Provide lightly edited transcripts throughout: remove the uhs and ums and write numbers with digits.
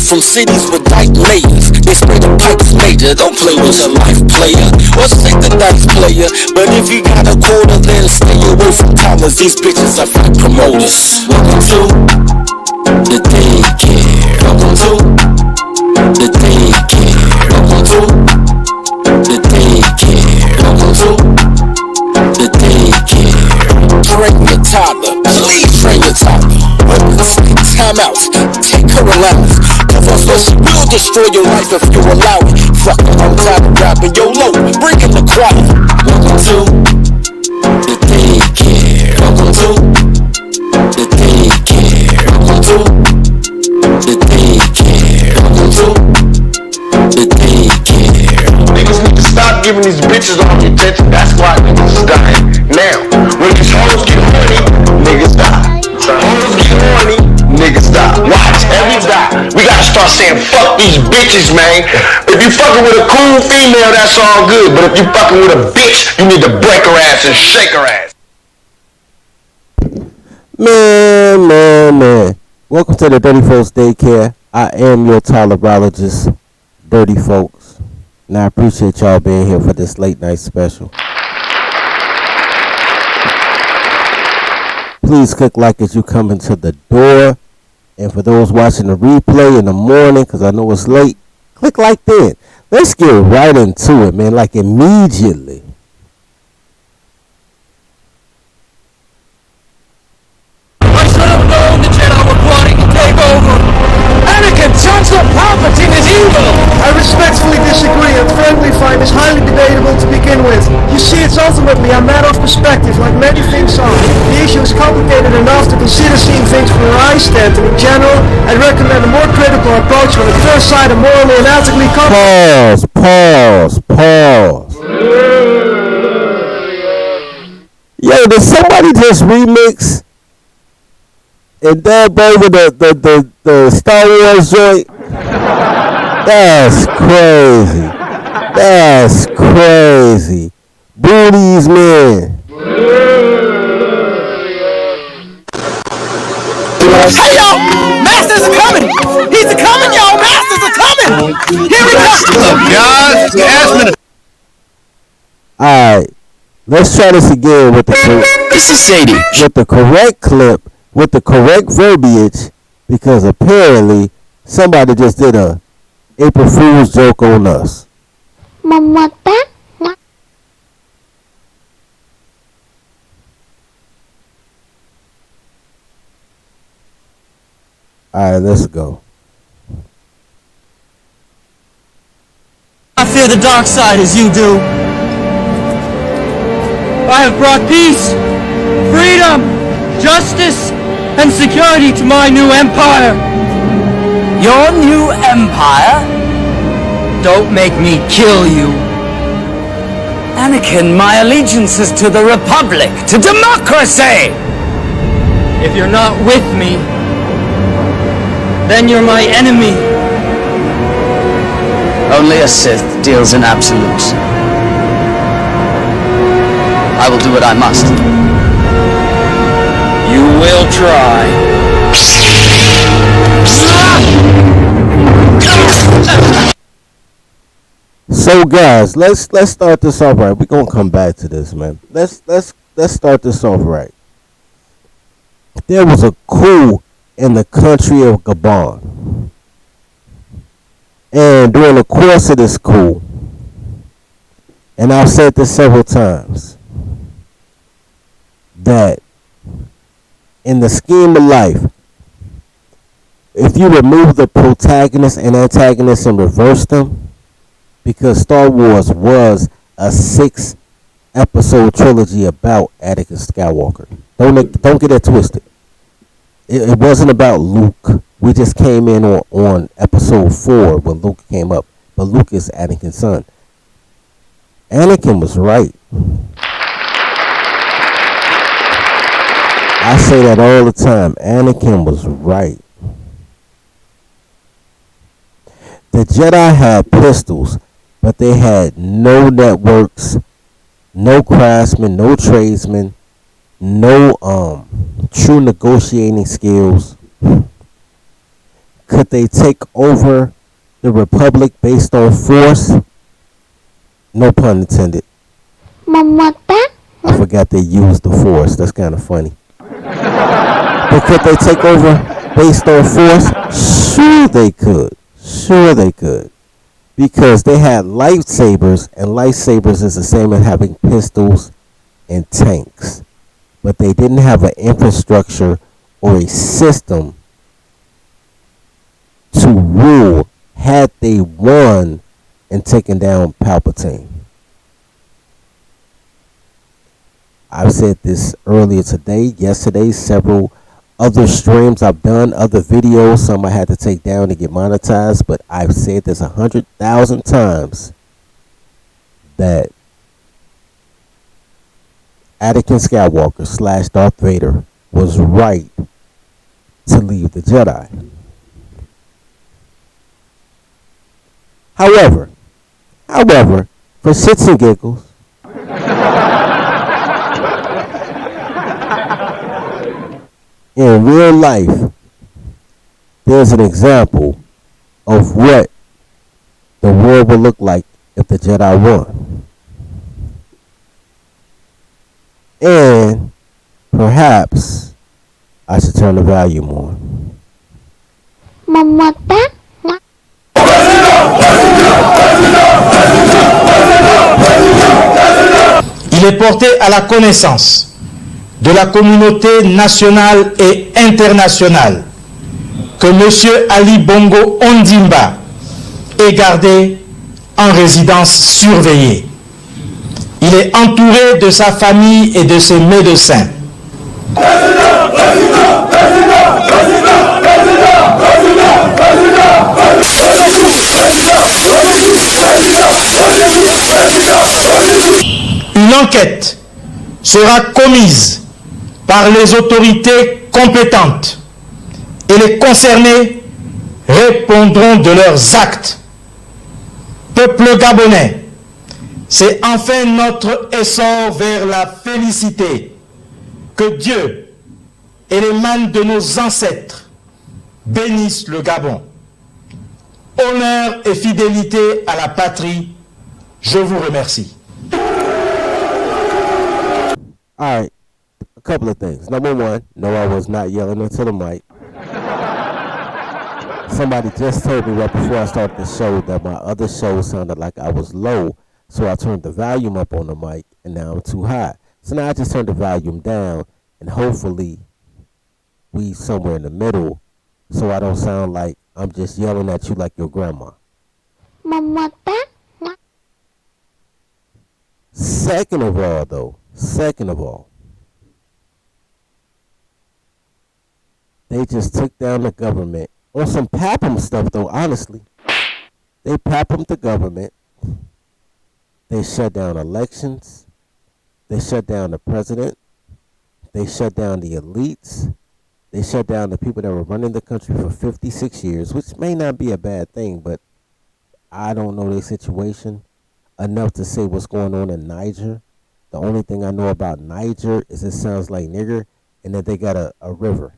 from cities with dyke layers. They spray the pipes major. Don't play with your life, player. Or say the dice player. But if you got a quarter, then stay away from commas. These bitches are fake promoters. Welcome to the daycare. Welcome to the daycare. Welcome to the daycare. Welcome to the daycare. Train your toddler. Please train your toddler. Weapons, timeouts, take her allowance. Cause she will destroy your life if you allow it. Fuck it, I'm tired of rapping YOLO, bring in the choir. Welcome to the daycare. Welcome to the daycare. Welcome to the daycare. Welcome to the daycare. Niggas need to stop giving these bitches all the attention. That's why niggas is dying. Now, when these hoes get horny, niggas die. Hoes get horny, niggas die. Watch, every die. We gotta start saying fuck these bitches, man. If you fucking with a cool female, that's all good. But if you fucking with a bitch, you need to break her ass and shake her ass. Man. Welcome to the Dirty Folks Daycare. I am your tolerologist, Dirty Folks. And I appreciate y'all being here for this late night special. Please click like as you come into the door. And for those watching the replay in the morning, because I know it's late, click like then. Let's get right into it, man, like immediately. I should have known the Jedi were plotting to take over. Anakin, Chancellor Palpatine is evil. I respectfully disagree and frankly find this highly debatable to begin with. You see, it's ultimately a matter of perspective, like many things are. The issue is complicated enough to consider seeing things from where I stand, and in general, I'd recommend a more critical approach when at first sight a morally and ethically Pause. Yo, did somebody just remix and dub over the Star Wars joint? That's crazy. Booties, man. Hey, y'all! Masters are coming! He's coming, y'all! Masters are coming! Here we go! Guys, last Alright, let's try this again with This is Sadie. With the correct clip, with the correct verbiage, because apparently somebody just did a April Fool's joke on us. Alright, let's go. I fear the dark side as you do. I have brought peace, freedom, justice, and security to my new empire. Your new empire? Don't make me kill you. Anakin, my allegiance is to the Republic, to democracy! If you're not with me, then you're my enemy. Only a Sith deals in absolutes. I will do what I must. You will try. So guys, let's start this off right. We're gonna come back to this, man. Let's start this off right. There was a coup in the country of Gabon. And during the course of this coup, and I've said this several times, that in the scheme of life, if you remove the protagonist and antagonist and reverse them, because Star Wars was a 6-episode trilogy about Anakin Skywalker. Don't get it twisted. It wasn't about Luke. We just came in on episode 4 when Luke came up. But Luke is Anakin's son. Anakin was right. I say that all the time. Anakin was right. The Jedi had pistols, but they had no networks, no craftsmen, no tradesmen, no true negotiating skills. Could they take over the Republic based on force? No pun intended. I forgot they used the force. That's kind of funny. But could they take over based on force? Sure they could. Sure they could. Because they had lightsabers, and lightsabers is the same as having pistols and tanks. But they didn't have an infrastructure or a system to rule had they won and taken down Palpatine. I've said this earlier today, yesterday, several other streams I've done, other videos, some I had to take down to get monetized, but I've said this 100,000 times that Anakin Skywalker / Darth Vader was right to leave the Jedi. However, for shits and giggles, in real life, there's an example of what the world would look like if the Jedi won. And perhaps I should turn the volume on. Il est porté à la connaissance de la communauté nationale et internationale que M. Ali Bongo Ondimba est gardé en résidence surveillée. Il est entouré de sa famille et de ses médecins. Une enquête sera commise par les autorités compétentes et les concernés répondront de leurs actes. Peuple gabonais, c'est enfin notre essor vers la félicité que Dieu et les mains de nos ancêtres bénissent le Gabon. Honneur et fidélité à la patrie, je vous remercie. All right, a couple of things. Number one, no, I was not yelling into the mic. Somebody just told me right before I started the show that my other show sounded like I was low, so I turned the volume up on the mic, and now I'm too high. So now I just turned the volume down, and hopefully we somewhere in the middle, so I don't sound like I'm just yelling at you like your grandma. Second of all, they just took down the government on some Papham stuff, though, honestly. They Papham'd the government. They shut down elections. They shut down the president. They shut down the elites. They shut down the people that were running the country for 56 years, which may not be a bad thing, but I don't know their situation enough to say what's going on in Niger. The only thing I know about Niger is it sounds like nigger, and that they got a river.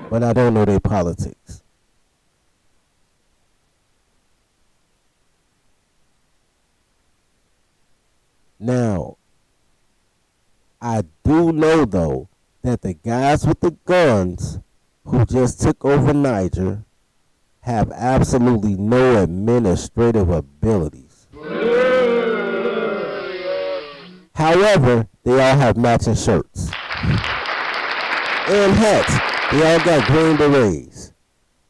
But I don't know their politics. Now, I do know, though, that the guys with the guns who just took over Niger have absolutely no administrative abilities. However, they all have matching shirts and hats. They all got green berets.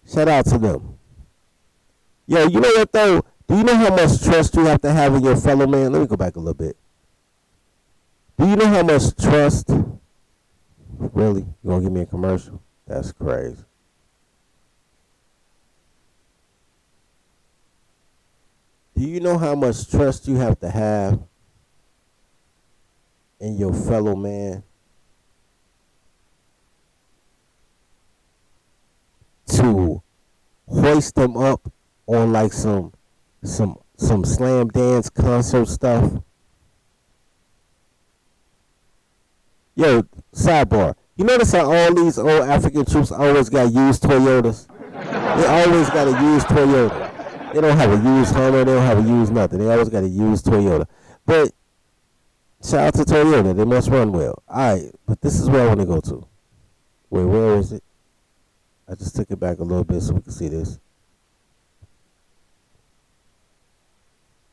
Shout out to them. Yo, you know what though? Do you know how much trust you have to have in your fellow man? Let me go back a little bit. Do you know how much trust? Really? You gonna give me a commercial? That's crazy. Do you know how much trust you have to have in your fellow man to hoist them up on like some slam dance concert stuff? Yo, sidebar. You notice how all these old African troops always got used Toyotas? They always got a used Toyota. They don't have a used Hummer. They don't have a used nothing. They always got a used Toyota. But shout out to Toyota. They must run well. Alright, but this is where I want to go to. Wait, where is it? I just took it back a little bit so we can see this.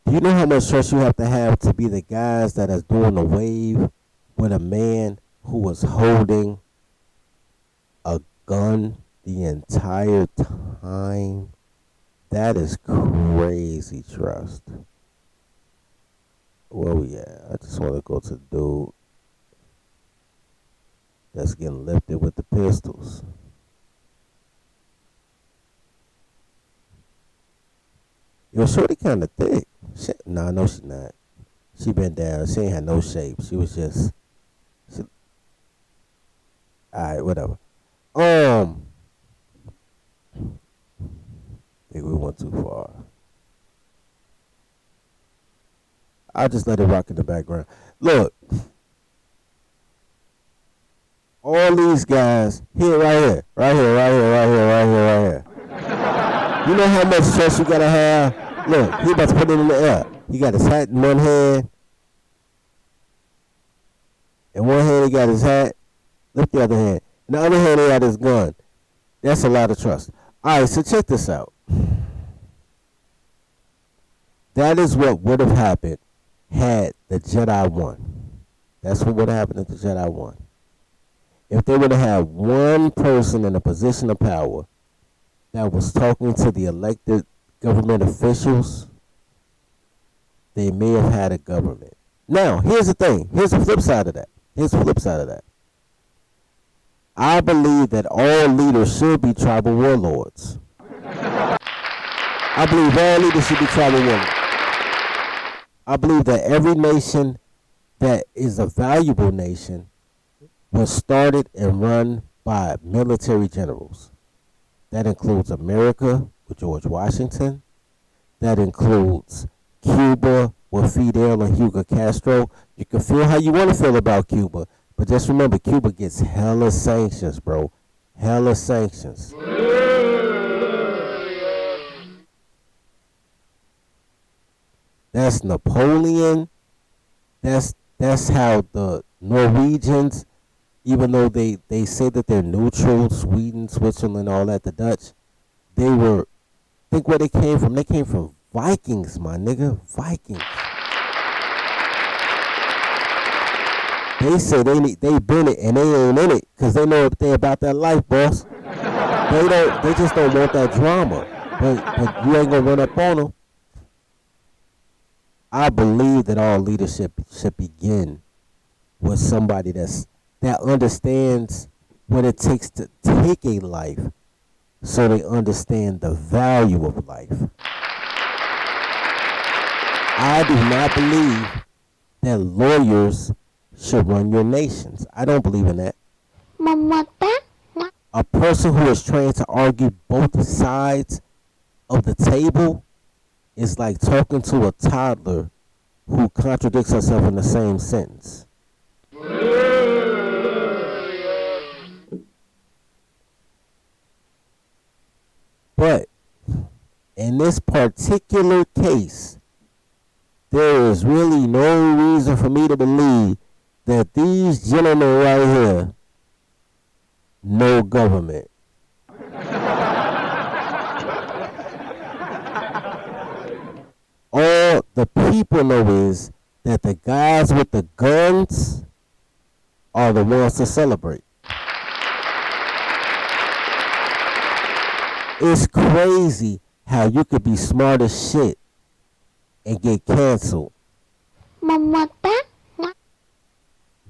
Do you know how much trust you have to be the guys that is doing the wave with a man who was holding a gun the entire time? That is crazy trust. Where we at? I just want to go to the dude that's getting lifted with the pistols. Yo, shorty kind of thick. Shit. Nah, no, she not. She been down. She ain't had no shape. She was just. Alright, whatever. I think we went too far. I'll just let it rock in the background. Look. All these guys here, right here. You know how much stress you gotta have? Look, he about to put it in the air. He got his hat in one hand. In one hand he got his hat. Lift the other hand. In the other hand he had his gun. That's a lot of trust. Alright, so check this out. That is what would have happened had the Jedi won. That's what would have happened if the Jedi won. If they would have had one person in a position of power that was talking to the elected government officials, they may have had a government. Now, here's the thing. Here's the flip side of that. I believe that all leaders should be tribal warlords. I believe all leaders should be tribal warlords. I believe that every nation that is a valuable nation was started and run by military generals. That includes America with George Washington. That includes Cuba with Fidel and Hugo Castro. You can feel how you want to feel about Cuba, but just remember, Cuba gets hella sanctions, bro. Hella sanctions. That's Napoleon. That's how the Norwegians, even though they say that they're neutral, Sweden, Switzerland, all that, the Dutch, they were, think where they came from. They came from Vikings, my nigga. Vikings. They say they been it and they ain't in it because they know everything about that life, boss. They just don't want that drama. But you ain't gonna run up on them. I believe that all leadership should begin with somebody that understands what it takes to take a life, so they understand the value of life. I do not believe that lawyers should run your nations. I don't believe in that. A person who is trained to argue both sides of the table is like talking to a toddler who contradicts herself in the same sentence. But in this particular case, there is really no reason for me to believe that these gentlemen right here know government. All the people know is that the guys with the guns are the ones to celebrate. It's crazy how you could be smart as shit and get canceled.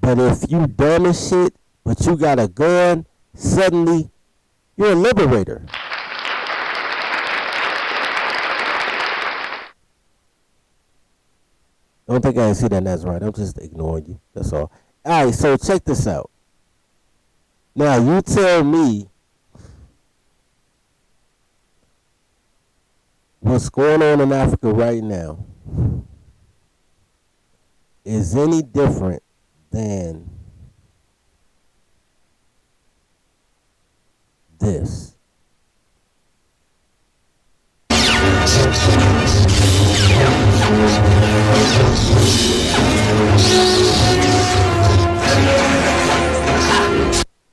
But if you dumb as shit, but you got a gun, suddenly you're a liberator. Don't think I didn't see that, that's right. I'm just ignoring you. That's all. Alright, so check this out. Now you tell me what's going on in Africa right now is any different than this.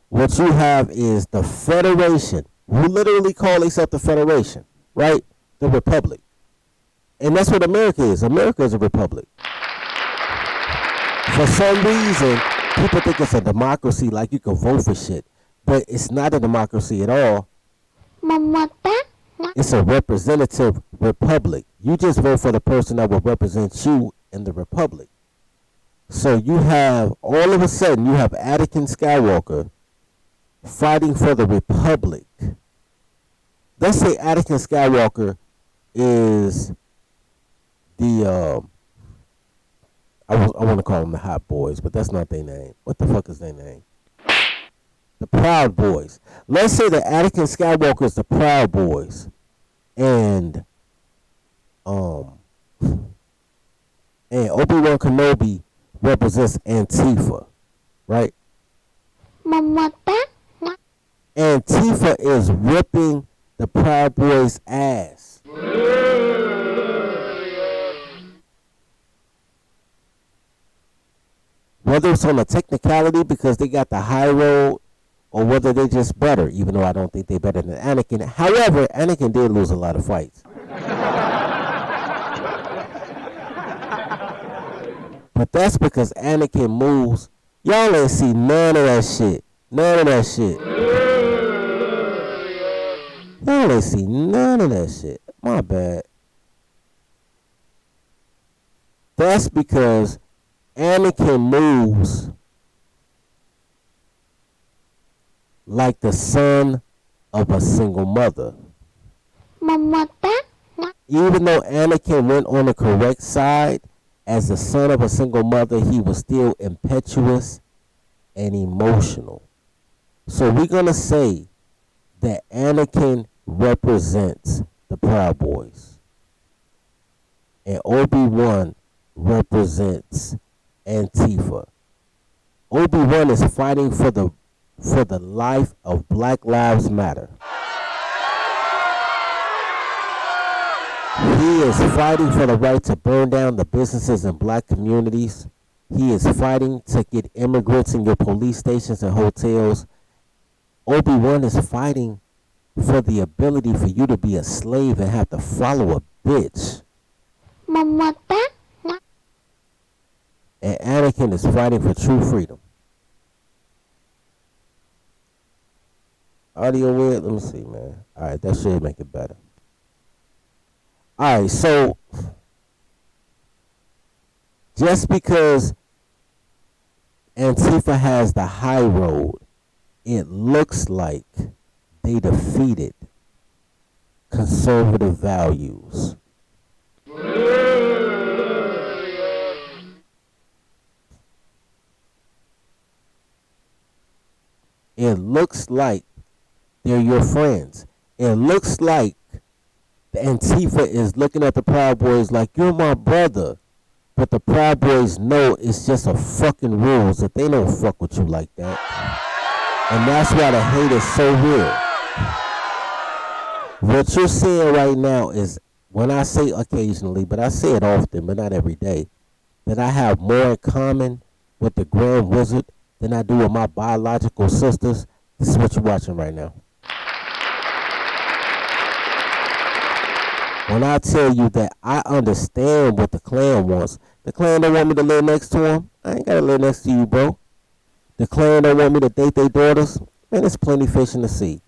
What you have is the Federation, who literally call themselves the Federation, right? The Republic. And that's what America is. America is a republic. For some reason, people think it's a democracy, like you can vote for shit. But it's not a democracy at all. It's a representative republic. You just vote for the person that will represent you in the republic. So you have, all of a sudden, you have Anakin Skywalker fighting for the republic. Let's say Anakin Skywalker is the, I want to call them the Hot Boys, but that's not their name. What the fuck is their name? The Proud Boys. Let's say that Anakin Skywalker is the Proud Boys, and Obi-Wan Kenobi represents Antifa, right? Antifa is whipping the Proud Boys' ass. Whether it's on a technicality because they got the high road, or whether they just better, even though I don't think they better than Anakin. However, Anakin did lose a lot of fights. But that's because Anakin moves. Y'all ain't see none of that shit. None of that shit. Y'all ain't see none of that shit. My bad. That's because Anakin moves like the son of a single mother. Even though Anakin went on the correct side, as the son of a single mother, he was still impetuous and emotional. So we're going to say that Anakin represents the Proud Boys, and Obi-Wan represents Antifa. Obi-Wan is fighting for the life of Black Lives Matter. He is fighting for the right to burn down the businesses in black communities. He is fighting to get immigrants in your police stations and hotels. Obi-Wan is fighting for the ability for you to be a slave and have to follow a bitch. And Anakin is fighting for true freedom. Audio weird? Let me see, man. Alright, that should make it better. Alright, so just because Antifa has the high road, it looks like they defeated conservative values. It looks like they're your friends. It looks like the Antifa is looking at the Proud Boys like, you're my brother. But the Proud Boys know it's just a fucking rules, that they don't fuck with you like that. And that's why the hate is so real. What you're seeing right now is, when I say occasionally, but I say it often, but not every day, that I have more in common with the Grand Wizard than I do with my biological sisters. This is what you're watching right now. When I tell you that I understand what the Klan wants, the Klan don't want me to live next to him. I ain't gotta live next to you, bro. The Klan don't want me to date their daughters. Man, there's plenty fish in the sea.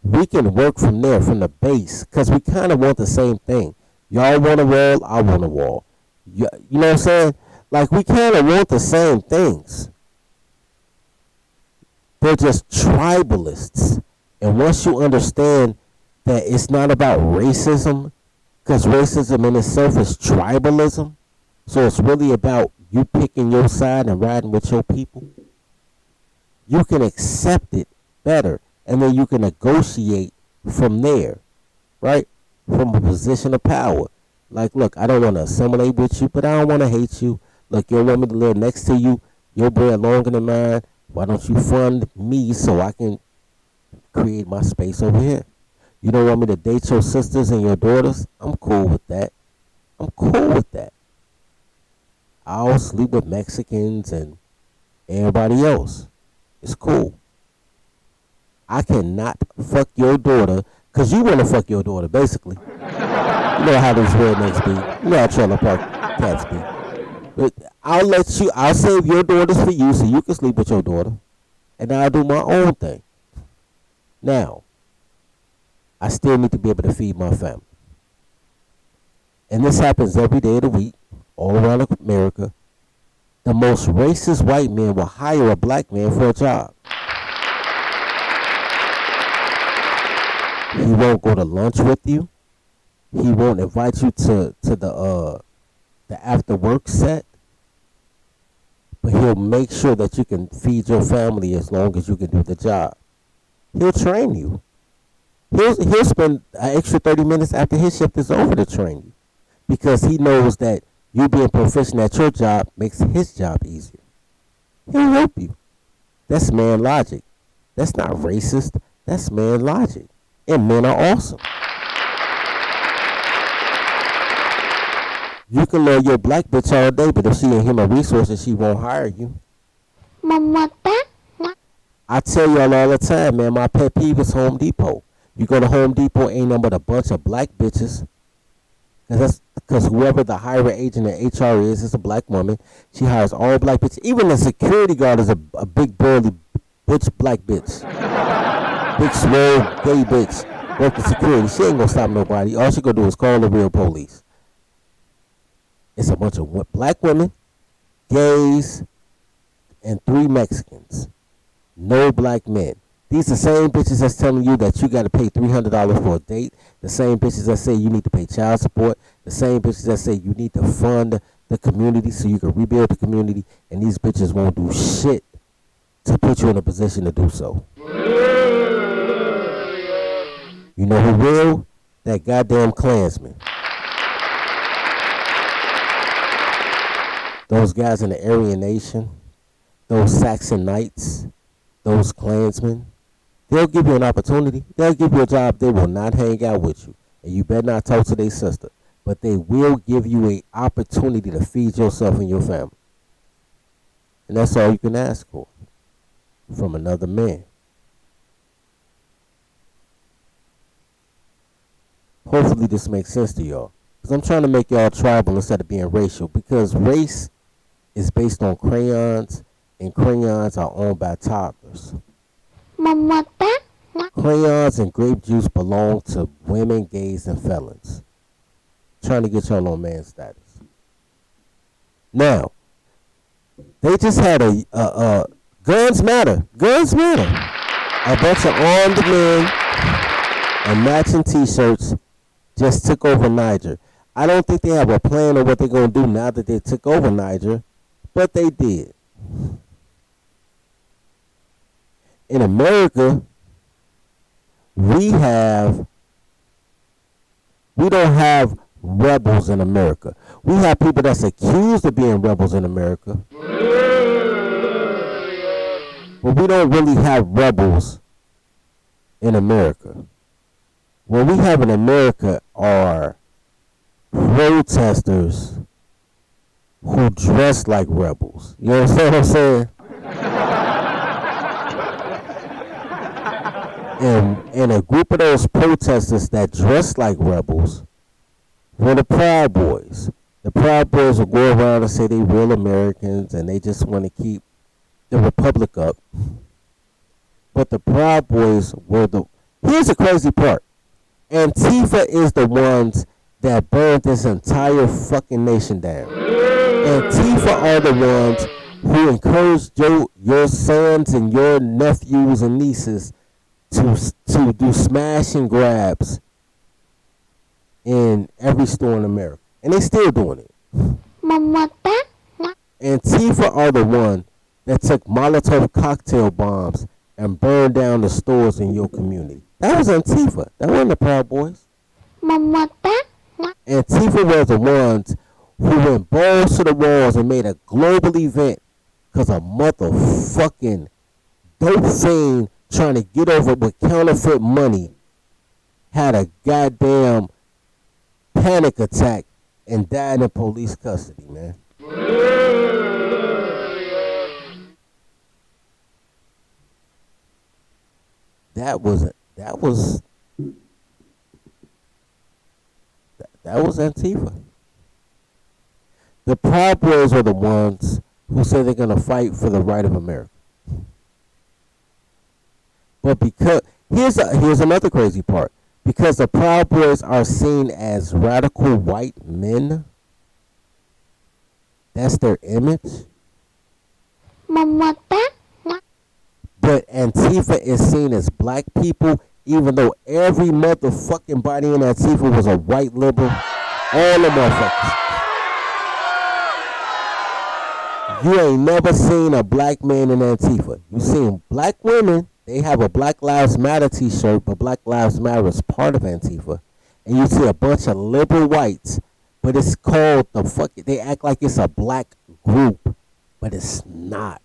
We can work from there, from the base, because we kind of want the same thing. Y'all want a wall, I want a wall. You know what I'm saying? Like, we kind of want the same things. They're just tribalists. And once you understand that it's not about racism, because racism in itself is tribalism, so it's really about you picking your side and riding with your people, you can accept it better, and then you can negotiate from there, right? From a position of power. Like, look, I don't want to assimilate with you, but I don't want to hate you. Look, you want me to live next to you, your bread longer than mine. Why don't you fund me so I can create my space over here. You don't want me to date your sisters and your daughters? I'm cool with that. I'm cool with that. I'll sleep with Mexicans and everybody else. It's cool. I cannot fuck your daughter because you want to fuck your daughter, basically. You know how these rednecks be. You know how trailer park cats be. But I'll save your daughters for you so you can sleep with your daughter. And I'll do my own thing. Now, I still need to be able to feed my family. And this happens every day of the week, all around America. The most racist white men will hire a black man for a job. He won't go to lunch with you. He won't invite you to the after work set. But he'll make sure that you can feed your family as long as you can do the job. He'll train you. He'll spend an extra 30 minutes after his shift is over to train you. Because he knows that you being proficient at your job makes his job easier. He'll help you. That's man logic. That's not racist. That's man logic. And men are awesome. You can love your black bitch all day, but if she ain't human resources, she won't hire you. I tell y'all all the time, man, my pet peeve is Home Depot. You go to Home Depot, ain't nothing but a bunch of black bitches. Because whoever the hiring agent at HR is a black woman. She hires all black bitches. Even the security guard is a big burly butch black bitch. Big swole gay bitch. Working security. She ain't gonna stop nobody. All she gonna do is call the real police. It's a bunch of black women, gays, and 3 Mexicans. No black men. These the same bitches that's telling you that you got to pay $300 for a date. The same bitches that say you need to pay child support. The same bitches that say you need to fund the community so you can rebuild the community. And these bitches won't do shit to put you in a position to do so. You know who will? That goddamn Klansman. Those guys in the Aryan Nation. Those Saxon Knights. Those Klansmen. They'll give you an opportunity. They'll give you a job. They will not hang out with you. And you better not talk to their sister. But they will give you an opportunity to feed yourself and your family. And that's all you can ask for from another man. Hopefully this makes sense to y'all. Because I'm trying to make y'all tribal instead of being racial. Because race is based on crayons. And crayons are owned by toddlers. Crayons and grape juice belong to women, gays, and felons. Trying to get y'all on man status. Now, they just had a guns matter. Guns matter. A bunch of armed men and matching t-shirts just took over Niger. I don't think they have a plan of what they're going to do now that they took over Niger, but they did. In America, we don't have rebels in America. We have people that's accused of being rebels in America. But we don't really have rebels in America. What we have in America are protesters who dress like rebels. You understand what I'm saying? And a group of those protesters that dress like rebels were the Proud Boys. The Proud Boys will go around and say they real Americans and they just want to keep the republic up. But the Proud Boys were here's the crazy part. Antifa is the ones that burned this entire fucking nation down. Antifa are the ones who encouraged your sons and your nephews and nieces to do smash and grabs in every store in America. And they still doing it. Antifa are the one that took Molotov cocktail bombs and burned down the stores in your community. That was Antifa. That wasn't the Proud Boys. Antifa was the ones who went balls to the walls and made a global event because a motherfucking dope fiend trying to get over with counterfeit money had a goddamn panic attack and died in police custody, man. That was Antifa. The Proud Boys are the ones who say they're gonna fight for the right of America. But because here's another crazy part. Because the Proud Boys are seen as radical white men, that's their image. But Antifa is seen as black people, even though every motherfucking body in Antifa was a white liberal. All the motherfuckers. You ain't never seen a black man in Antifa. You seen black women. They have a Black Lives Matter t-shirt, but Black Lives Matter is part of Antifa. And you see a bunch of liberal whites, but it's called they act like it's a black group, but it's not.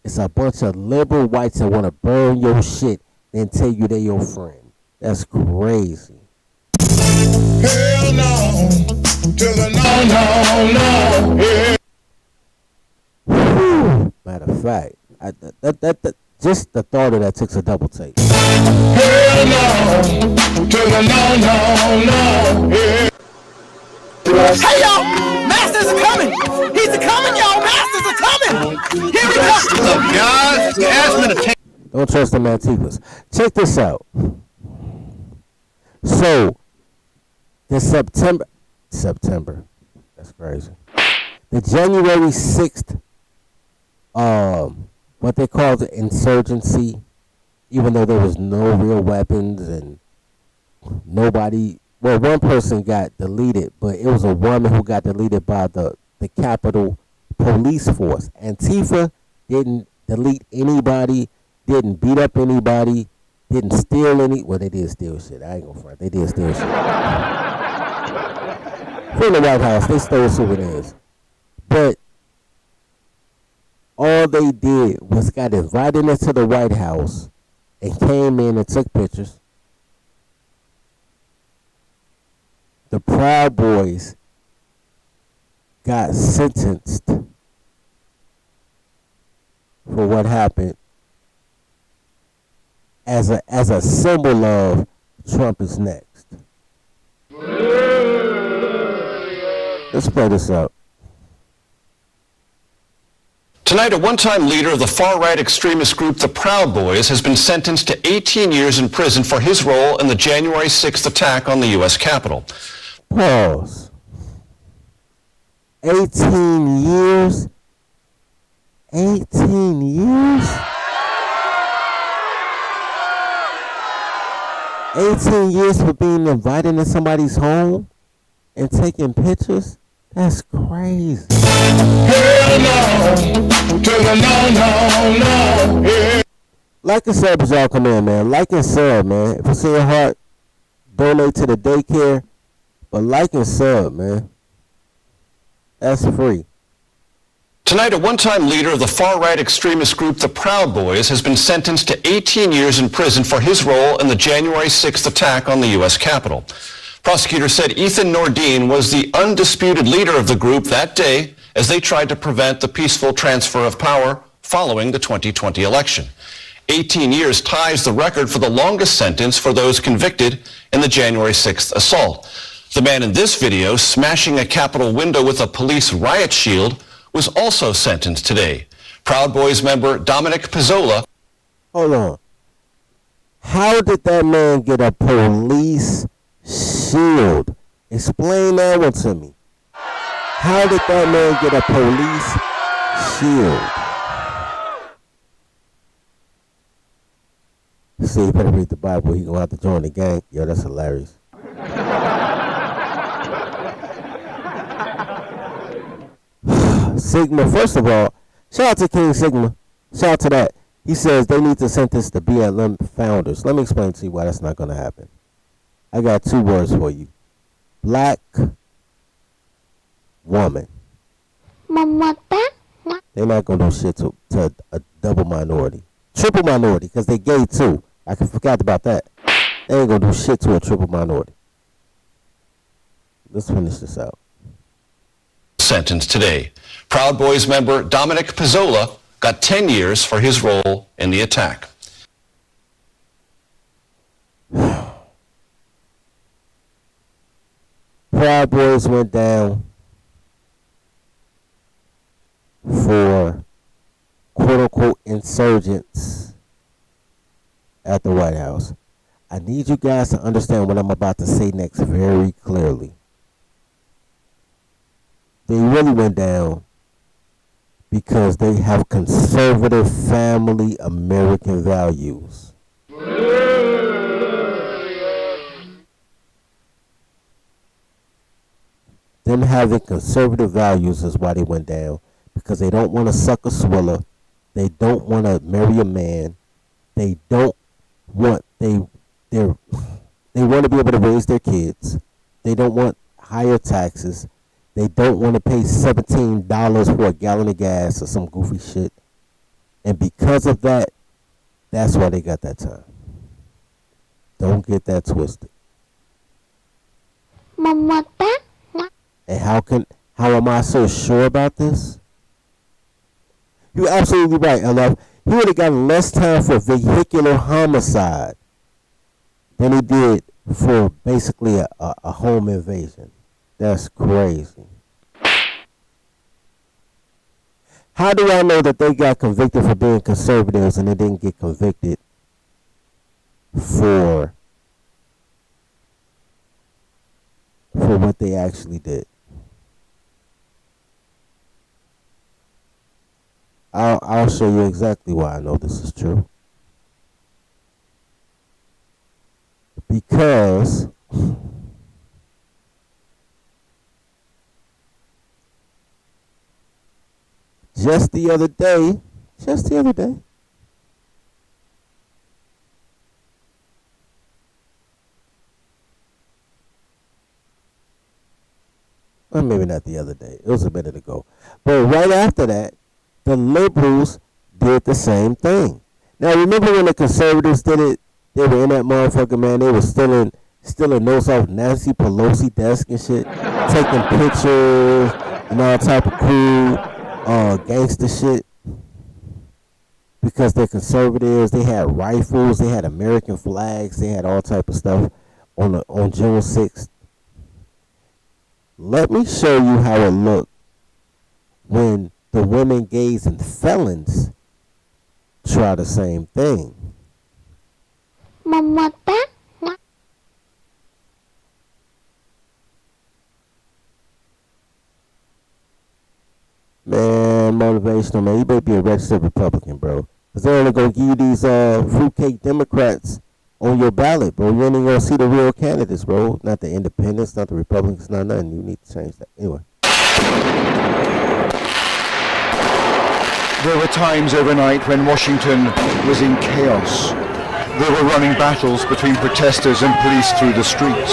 It's a bunch of liberal whites that want to burn your shit and tell you they're your friend. That's crazy. Hell no, to the no, yeah. Whew. Matter of fact, just the thought of that takes a double take. Hell no, to the no, yeah. Hey y'all, masters are coming. He's a coming, y'all. Masters are coming. Here we go. God, ask me to take. Don't trust the Antifas. Check this out. So, the September, that's crazy. The January 6th, what they called the insurgency, even though there was no real weapons and nobody. Well, one person got deleted, but it was a woman who got deleted by the Capitol Police Force. Antifa didn't delete anybody, didn't beat up anybody, didn't steal any. Well, they did steal shit. I ain't gonna front. They did steal shit. From the White House, they stole souvenirs. But all they did was got invited into the White House and came in and took pictures. The Proud Boys got sentenced for what happened as a symbol of Trump is next. Let's play this out. Tonight, a one-time leader of the far-right extremist group, the Proud Boys, has been sentenced to 18 years in prison for his role in the January 6th attack on the U.S. Capitol. Pause. 18 years? 18 years? 18 years for being invited to somebody's home and taking pictures? That's crazy. Hell no, to the no, yeah. Like and sub as y'all come in, man. Like and sub, man. If it's in your heart, donate to the daycare. But like and sub, man. That's free. Tonight, a one-time leader of the far-right extremist group, the Proud Boys, has been sentenced to 18 years in prison for his role in the January 6th attack on the U.S. Capitol. Prosecutors said Ethan Nordine was the undisputed leader of the group that day as they tried to prevent the peaceful transfer of power following the 2020 election. 18 years ties the record for the longest sentence for those convicted in the January 6th assault. The man in this video smashing a Capitol window with a police riot shield was also sentenced today. Proud Boys member Dominic Pizzola. Hold on. How did that man get a police shield? Explain that one to me. How did that man get a police shield? See, you better read the Bible. He gonna have to join the gang. Yo, that's hilarious. Sigma, first of all, shout out to King Sigma. Shout out to that. He says they need to sentence the BLM founders. Let me explain to you why that's not going to happen. I got two words for you. Black woman. They're not going to do shit to a double minority. triple minority, because they gay too. I forgot about that. They ain't gonna do shit to a triple minority. Let's finish this out. Sentenced today. Proud Boys member Dominic Pizzola got 10 years for his role in the attack. Proud Boys went down for quote-unquote insurgents at the White House. I need you guys to understand what I'm about to say next very clearly. They really went down because they have conservative family American values. Them having conservative values is why they went down, because they don't want to suck a swiller. They don't want to marry a man. They don't want they want to be able to raise their kids. They don't want higher taxes. They don't want to pay $17 for a gallon of gas or some goofy shit. And because of that, that's why they got that time. Don't get that twisted. And how am I so sure about this? You're absolutely right, LF. He would have gotten less time for vehicular homicide than he did for basically a home invasion. That's crazy. How do I know that they got convicted for being conservatives and they didn't get convicted for what they actually did? I'll show you exactly why I know this is true. Because just the other day, or maybe not the other day, it was a minute ago, but right after that, the liberals did the same thing. Now remember when the conservatives did it, they were in that motherfucker, man, they were stealing notes off Nancy Pelosi desk and shit, taking pictures and all type of cool gangster shit, because they're conservatives. They had rifles, they had American flags, they had all type of stuff on June 6th. Let me show you how it looked when the women, gays, and felons try the same thing. Man, motivational, man. You better be a registered Republican, bro. Because they're only going to give you these fruitcake Democrats on your ballot, bro. You ain't even going to see the real candidates, bro. Not the independents, not the Republicans, not nothing. You need to change that. Anyway. There were times overnight when Washington was in chaos. There were running battles between protesters and police through the streets.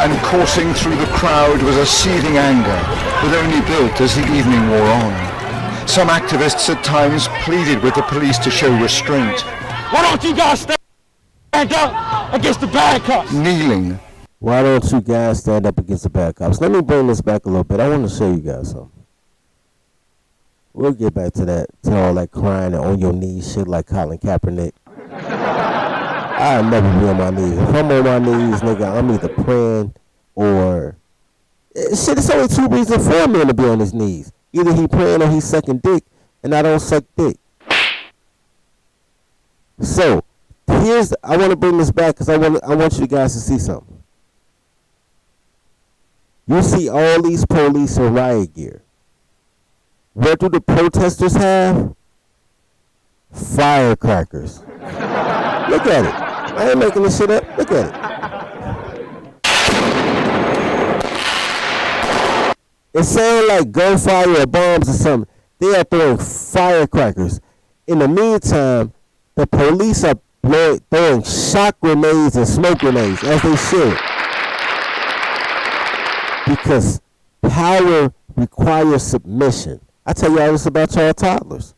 And coursing through the crowd was a seething anger that only built as the evening wore on. Some activists at times pleaded with the police to show restraint. Why don't you guys stand up against the bad cops? Kneeling. Why don't you guys stand up against the bad cops? Let me bring this back a little bit. I want to show you guys something. We'll get back to that, to all that crying and on your knees shit like Colin Kaepernick. I'll never be on my knees. If I'm on my knees, nigga, I'm either praying or... Shit, it's only two reasons for a man to be on his knees. Either he praying or he sucking dick, and I don't suck dick. So, I want to bring this back because I want you guys to see something. You see all these police in riot gear. What do the protesters have? Firecrackers. Look at it. I ain't making this shit up. Look at it. It sounds like gunfire or bombs or something. They are throwing firecrackers. In the meantime, the police are throwing shock grenades and smoke grenades, as they should. Because Power requires submission. I tell y'all this about y'all toddlers.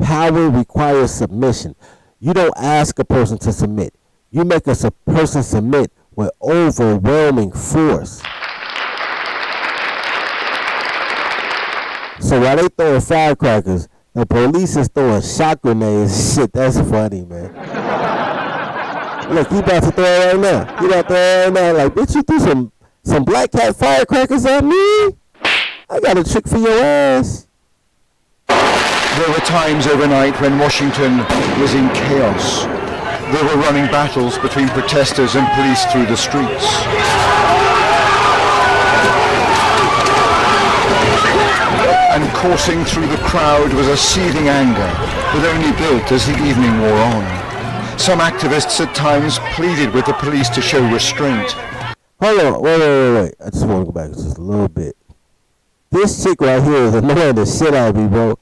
Power requires submission. You don't ask a person to submit. You make a person submit with overwhelming force. So while they throwing firecrackers, the police is throwing shot grenades. Shit, that's funny, man. Look, you about to throw it right now. You about to throw it right now. Like, bitch, you threw some black cat firecrackers at me? I got a trick for your ass. There were times overnight when Washington was in chaos. There were running battles between protesters and police through the streets. And coursing through the crowd was a seething anger that only built as the evening wore on. Some activists at times pleaded with the police to show restraint. Hold on, wait. I just want to go back just a little bit. This chick right here is annoying the shit out of me, bro.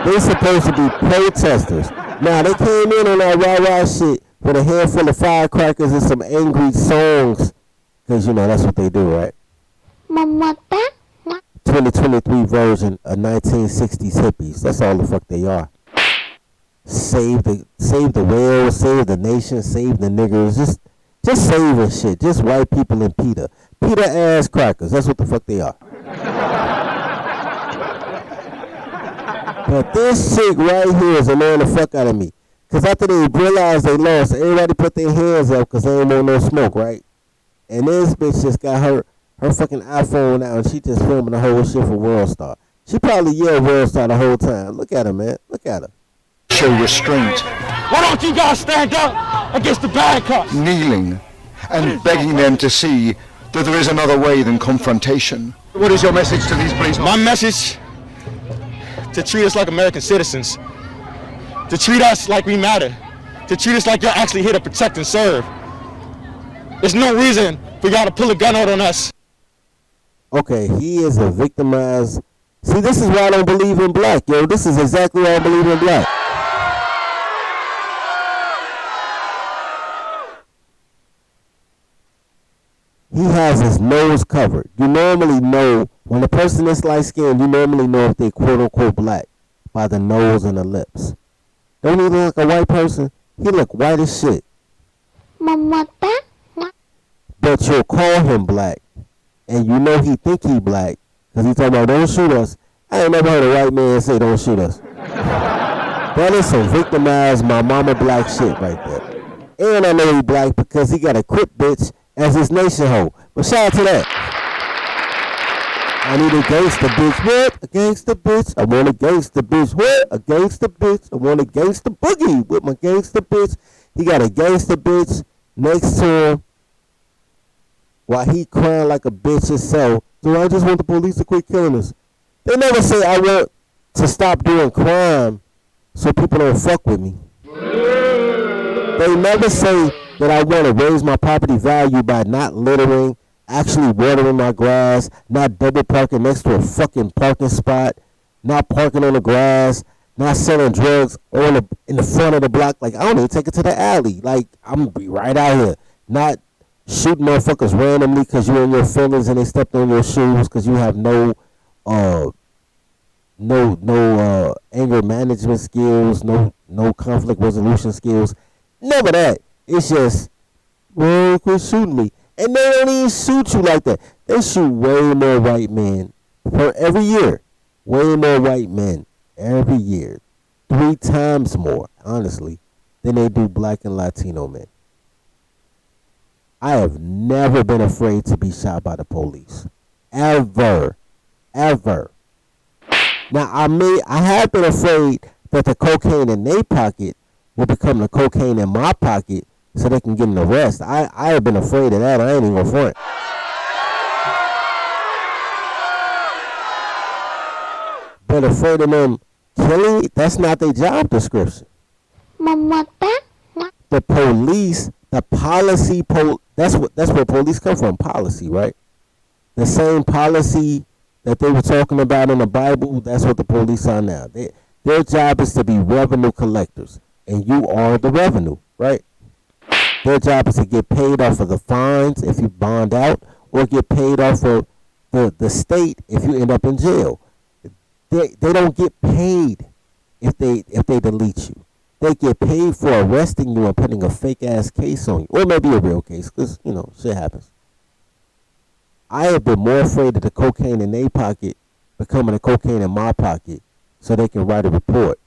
They're supposed to be protesters. Now, they came in on that rah-rah shit with a handful of firecrackers and some angry songs. Because, you know, that's what they do, right? 2023 version of 1960s hippies. That's all the fuck they are. Save the whales, save the nation, save the niggers. Just saving shit. Just white people and Peter ass crackers. That's what the fuck they are. But this chick right here is annoying the fuck out of me. Because after they realized they lost, everybody put their hands up because they ain't want no smoke, right? And this bitch just got her fucking iPhone out and she just filming the whole shit for World Star. She probably yelled World Star the whole time. Look at her, man. Look at her. Show restraint. Why don't you guys stand up against the bad cops? Kneeling and begging them to see that there is another way than confrontation. What is your message to these police? My message: to treat us like American citizens, to treat us like we matter, to treat us like you're actually here to protect and serve. There's no reason for y'all to pull a gun out on us. Okay, he is a victimized. See, this is why I don't believe in black, yo. This is exactly why I don't believe in black. He has his nose covered. You normally know, when a person is light-skinned, you normally know if they quote-unquote black by the nose and the lips. Don't he look like a white person? He look white as shit. But you'll call him black, and you know he think he black, because he talking about don't shoot us. I ain't never heard a white man say don't shoot us. That is some victimized my mama black shit right there. And I know he black because he got a Crip bitch as his nation hoe. But shout out to that. I need a gangsta bitch. What? A gangsta bitch. I want a gangsta bitch. What? A gangsta bitch. I want a gangsta boogie with my gangsta bitch. He got a gangsta bitch next to him while he crying like a bitch himself. So I just want the police to quit killing us. They never say I want to stop doing crime so people don't fuck with me. They never say that I want to raise my property value by not littering, actually watering my grass, not double parking next to a fucking parking spot, not parking on the grass, not selling drugs in the front of the block. Like, I don't even take it to the alley. Like, I'm going to be right out here. Not shooting motherfuckers randomly because you're in your feelings and they stepped on your shoes because you have no anger management skills, no conflict resolution skills. None of that. It's just, well, quit shooting me. And they don't even shoot you like that. They shoot way more white men for every year. Way more white men every year. 3 times more, honestly, than they do black and Latino men. I have never been afraid to be shot by the police. Ever. Ever. Now, I have been afraid that the cocaine in their pocket will become the cocaine in my pocket so they can get an arrest. I have been afraid of that. I ain't even gonna front. But afraid of them killing, that's not their job description. The police, the policy, that's where police come from, policy, right? The same policy that they were talking about in the Bible, that's what the police are now. Their job is to be revenue collectors, and you are the revenue, right? Their job is to get paid off of the fines if you bond out, or get paid off of the state if you end up in jail. They don't get paid if they delete you. They get paid for arresting you and putting a fake ass case on you, or maybe a real case, because shit happens. I have been more afraid of the cocaine in their pocket becoming the cocaine in my pocket so they can write a report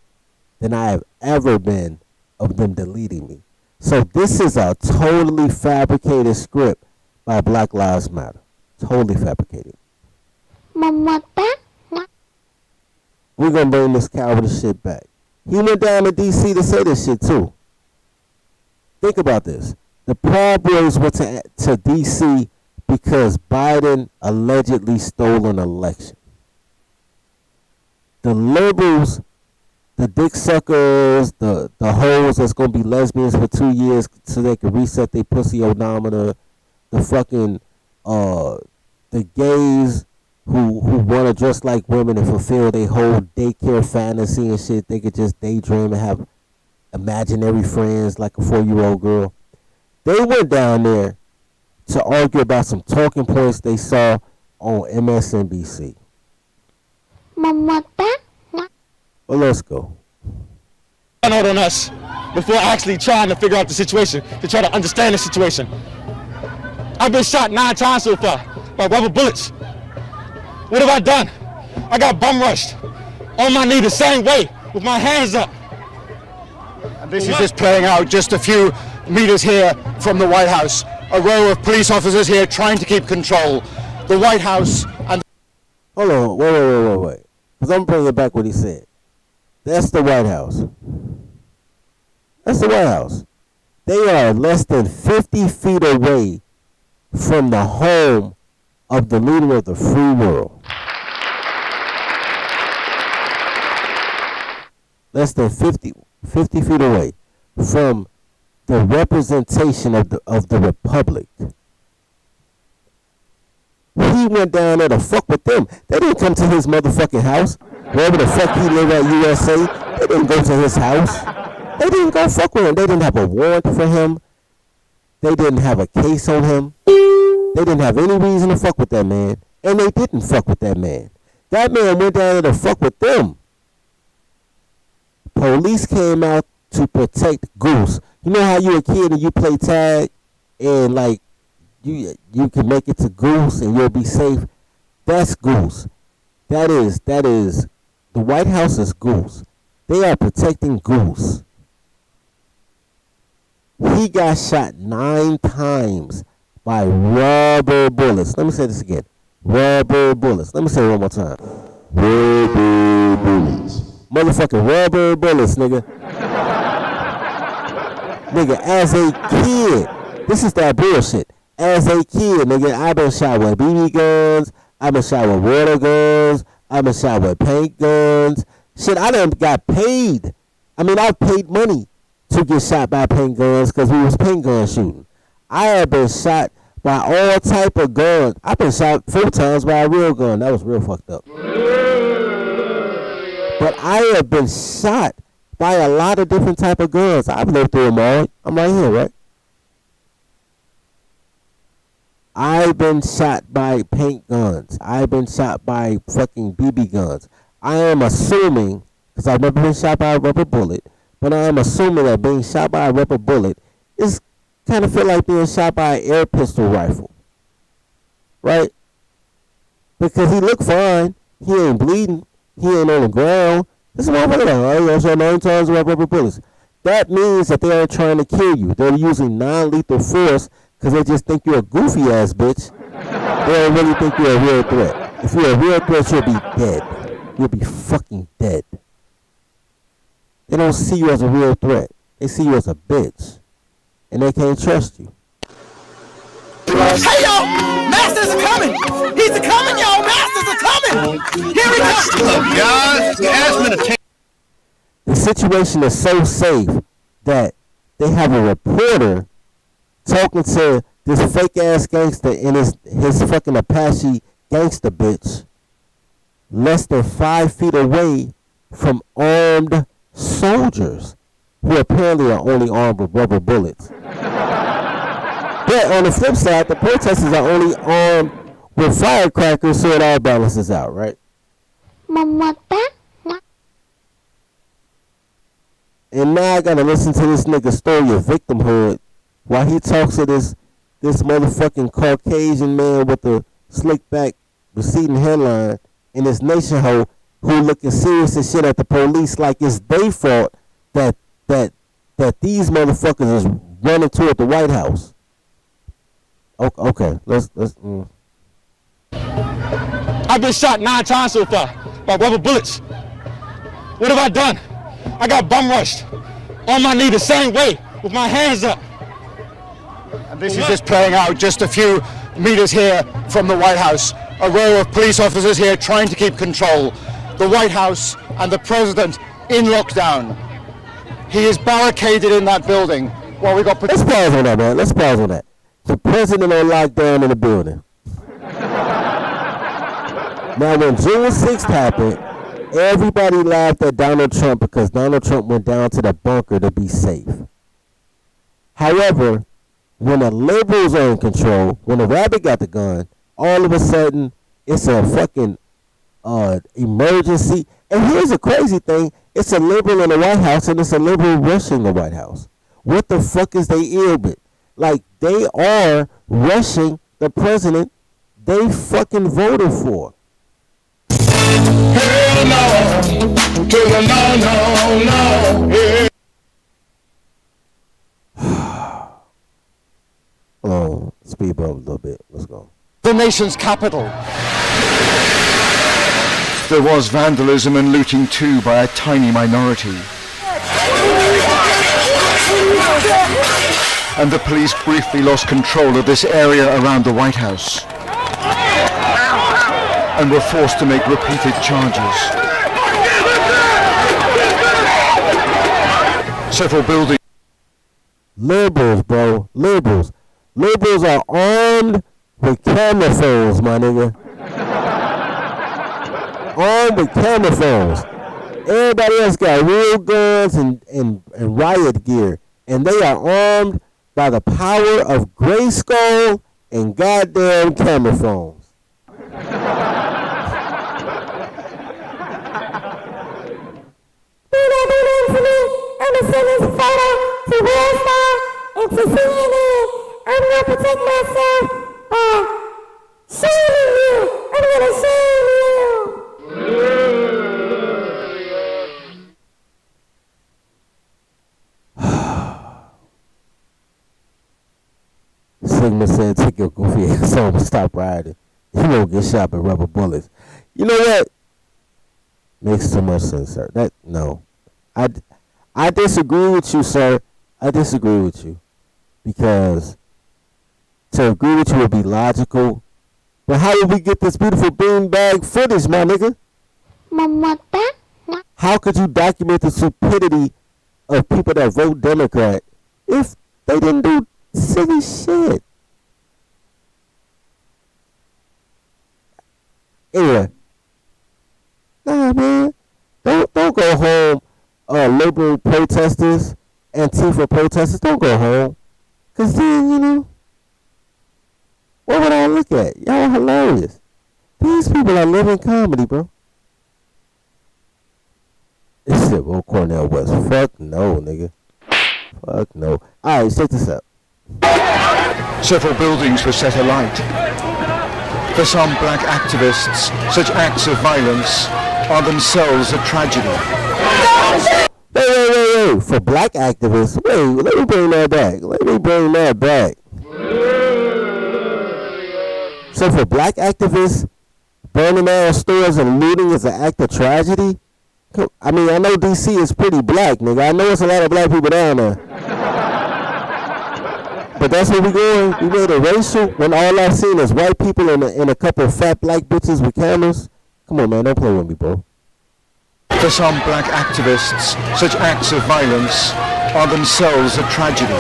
than I have ever been of them deleting me. So this is a totally fabricated script by Black Lives Matter. Totally fabricated. We're gonna bring this coward shit back. He went down to DC to say this shit too. Think about this. The Proud Boys went to DC because Biden allegedly stole an election. The liberals, the dick suckers, the hoes that's gonna be lesbians for 2 years so they can reset their pussy odometer, the fucking the gays who wanna dress like women and fulfill their whole daycare fantasy and shit. They could just daydream and have imaginary friends like a 4-year-old girl. They went down there to argue about some talking points they saw on MSNBC. Well, let's go. On us before actually trying to figure out the situation, to try to understand the situation. I've been shot 9 times so far by rubber bullets. What have I done? I got bum rushed on my knee the same way with my hands up. And this is just playing out just a few meters here from the White House. A row of police officers here trying to keep control. The White House and... Hold on, wait. Because I'm bringing back what he said. That's the White House. That's the White House. They are less than 50 feet away from the home of the leader of the free world. Less than 50 feet away from the representation of the republic. He went down there to fuck with them. They didn't come to his motherfucking house. Wherever the fuck he live at USA, they didn't go to his house. They didn't go fuck with him. They didn't have a warrant for him. They didn't have a case on him. They didn't have any reason to fuck with that man. And they didn't fuck with that man. That man went down there to fuck with them. Police came out to protect Goose. You know how you a kid and you play tag and like you can make it to Goose and you'll be safe? That's Goose. That is the White House is Goose. They are protecting Goose. He got shot 9 times by rubber bullets. Let me say this again. Rubber bullets. Let me say it one more time. Rubber bullets. Motherfucking rubber bullets, nigga. Nigga, as a kid, this is that bullshit. As a kid, nigga, I've been shot with BB guns. I've been shot with water guns. I've been shot with paint guns. Shit, I done got paid. I mean, I paid money to get shot by paint guns because we was paint gun shooting. I have been shot by all type of guns. I've been shot 4 times by a real gun. That was real fucked up. But I have been shot by a lot of different type of guns. I've lived through them all. I'm right here, right? I've been shot by paint guns. I've been shot by fucking BB guns. I am assuming, because I've never been shot by a rubber bullet, but I am assuming that being shot by a rubber bullet is kind of feel like being shot by an air pistol rifle. Right? Because he looked fine. He ain't bleeding. He ain't on the ground. This motherfucker like, oh, you shot 9 times with rubber bullets. That means that they are trying to kill you. They're using non-lethal force because they just think you're a goofy ass bitch. They don't really think you're a real threat. If you're a real threat, you'll be dead. You'll be fucking dead. They don't see you as a real threat. They see you as a bitch. And they can't trust you. Hey, yo! Masters are coming! He's a coming, yo! Masters are coming! Here he comes! Look, guys, you asked me to take... The situation is so safe that they have a reporter talking to this fake ass gangster in his fucking Apache gangster bitch less than 5 feet away from armed soldiers who apparently are only armed with rubber bullets. But on the flip side, the protesters are only armed with firecrackers, so it all balances out, right? And now I gotta listen to this nigga story of victimhood while he talks to this motherfucking Caucasian man with the slick back receding hairline and this nation hoe who looking serious as shit at the police like it's their fault that these motherfuckers is running toward the White House. Okay, let's. I've been shot 9 times so far by rubber bullets. What have I done? I got bum rushed on my knee the same way with my hands up. And this is just playing out just a few meters here from the White House. A row of police officers here trying to keep control. The White House and the president in lockdown. He is barricaded in that building while we got... Let's pause on that, man. Let's pause on that. The president on lockdown in the building. Now, when June 6th happened, everybody laughed at Donald Trump because Donald Trump went down to the bunker to be safe. However, when the liberals are in control, when the rabbit got the gun, all of a sudden, it's a fucking emergency. And here's the crazy thing. It's a liberal in the White House and it's a liberal rushing the White House. What the fuck is they ill with? Like, they are rushing the president they fucking voted for. Hell no, to the no, yeah. Oh, speed bump a little bit. Let's go. The nation's capital. There was vandalism and looting too by a tiny minority. And the police briefly lost control of this area around the White House and were forced to make repeated charges. Several buildings. Liberals, bro. Liberals. Liberals are armed with camera phones, my nigga. Armed with camera phones. Everybody else got real guns and riot gear. And they are armed by the power of Grayskull and goddamn camera phones. I'm gonna send this photo to Worldstar and to CNN. I'm gonna protect myself by shaming you. I'm gonna shame you. Sigma said, take your goofy ass home and stop riding. You won't get shot by rubber bullets. You know what? Makes too much sense, sir. No. I disagree with you, sir. I disagree with you. Because to agree with you would be logical. But how did we get this beautiful beanbag footage, my nigga? How could you document the stupidity of people that vote Democrat if they didn't do silly shit? Anyway. Nah, man. Don't go home, liberal protesters, Antifa protesters. Don't go home. Because then, you know, what would I look at? Y'all are hilarious. These people are living comedy, bro. It's it, well, Cornell West. Fuck no, nigga. Fuck no. Alright, check this out. Several buildings were set alight. For some black activists, such acts of violence are themselves a tragedy. Wait. For black activists, wait, let me bring that back. So for black activists, burning down stores and looting is an act of tragedy? I mean, I know DC is pretty black, nigga. I know it's a lot of black people down there. But that's where we going. We made it racial when all I've seen is white people and a couple of fat black bitches with cameras. Come on, man, don't play with me, bro. For some black activists, such acts of violence are themselves a tragedy.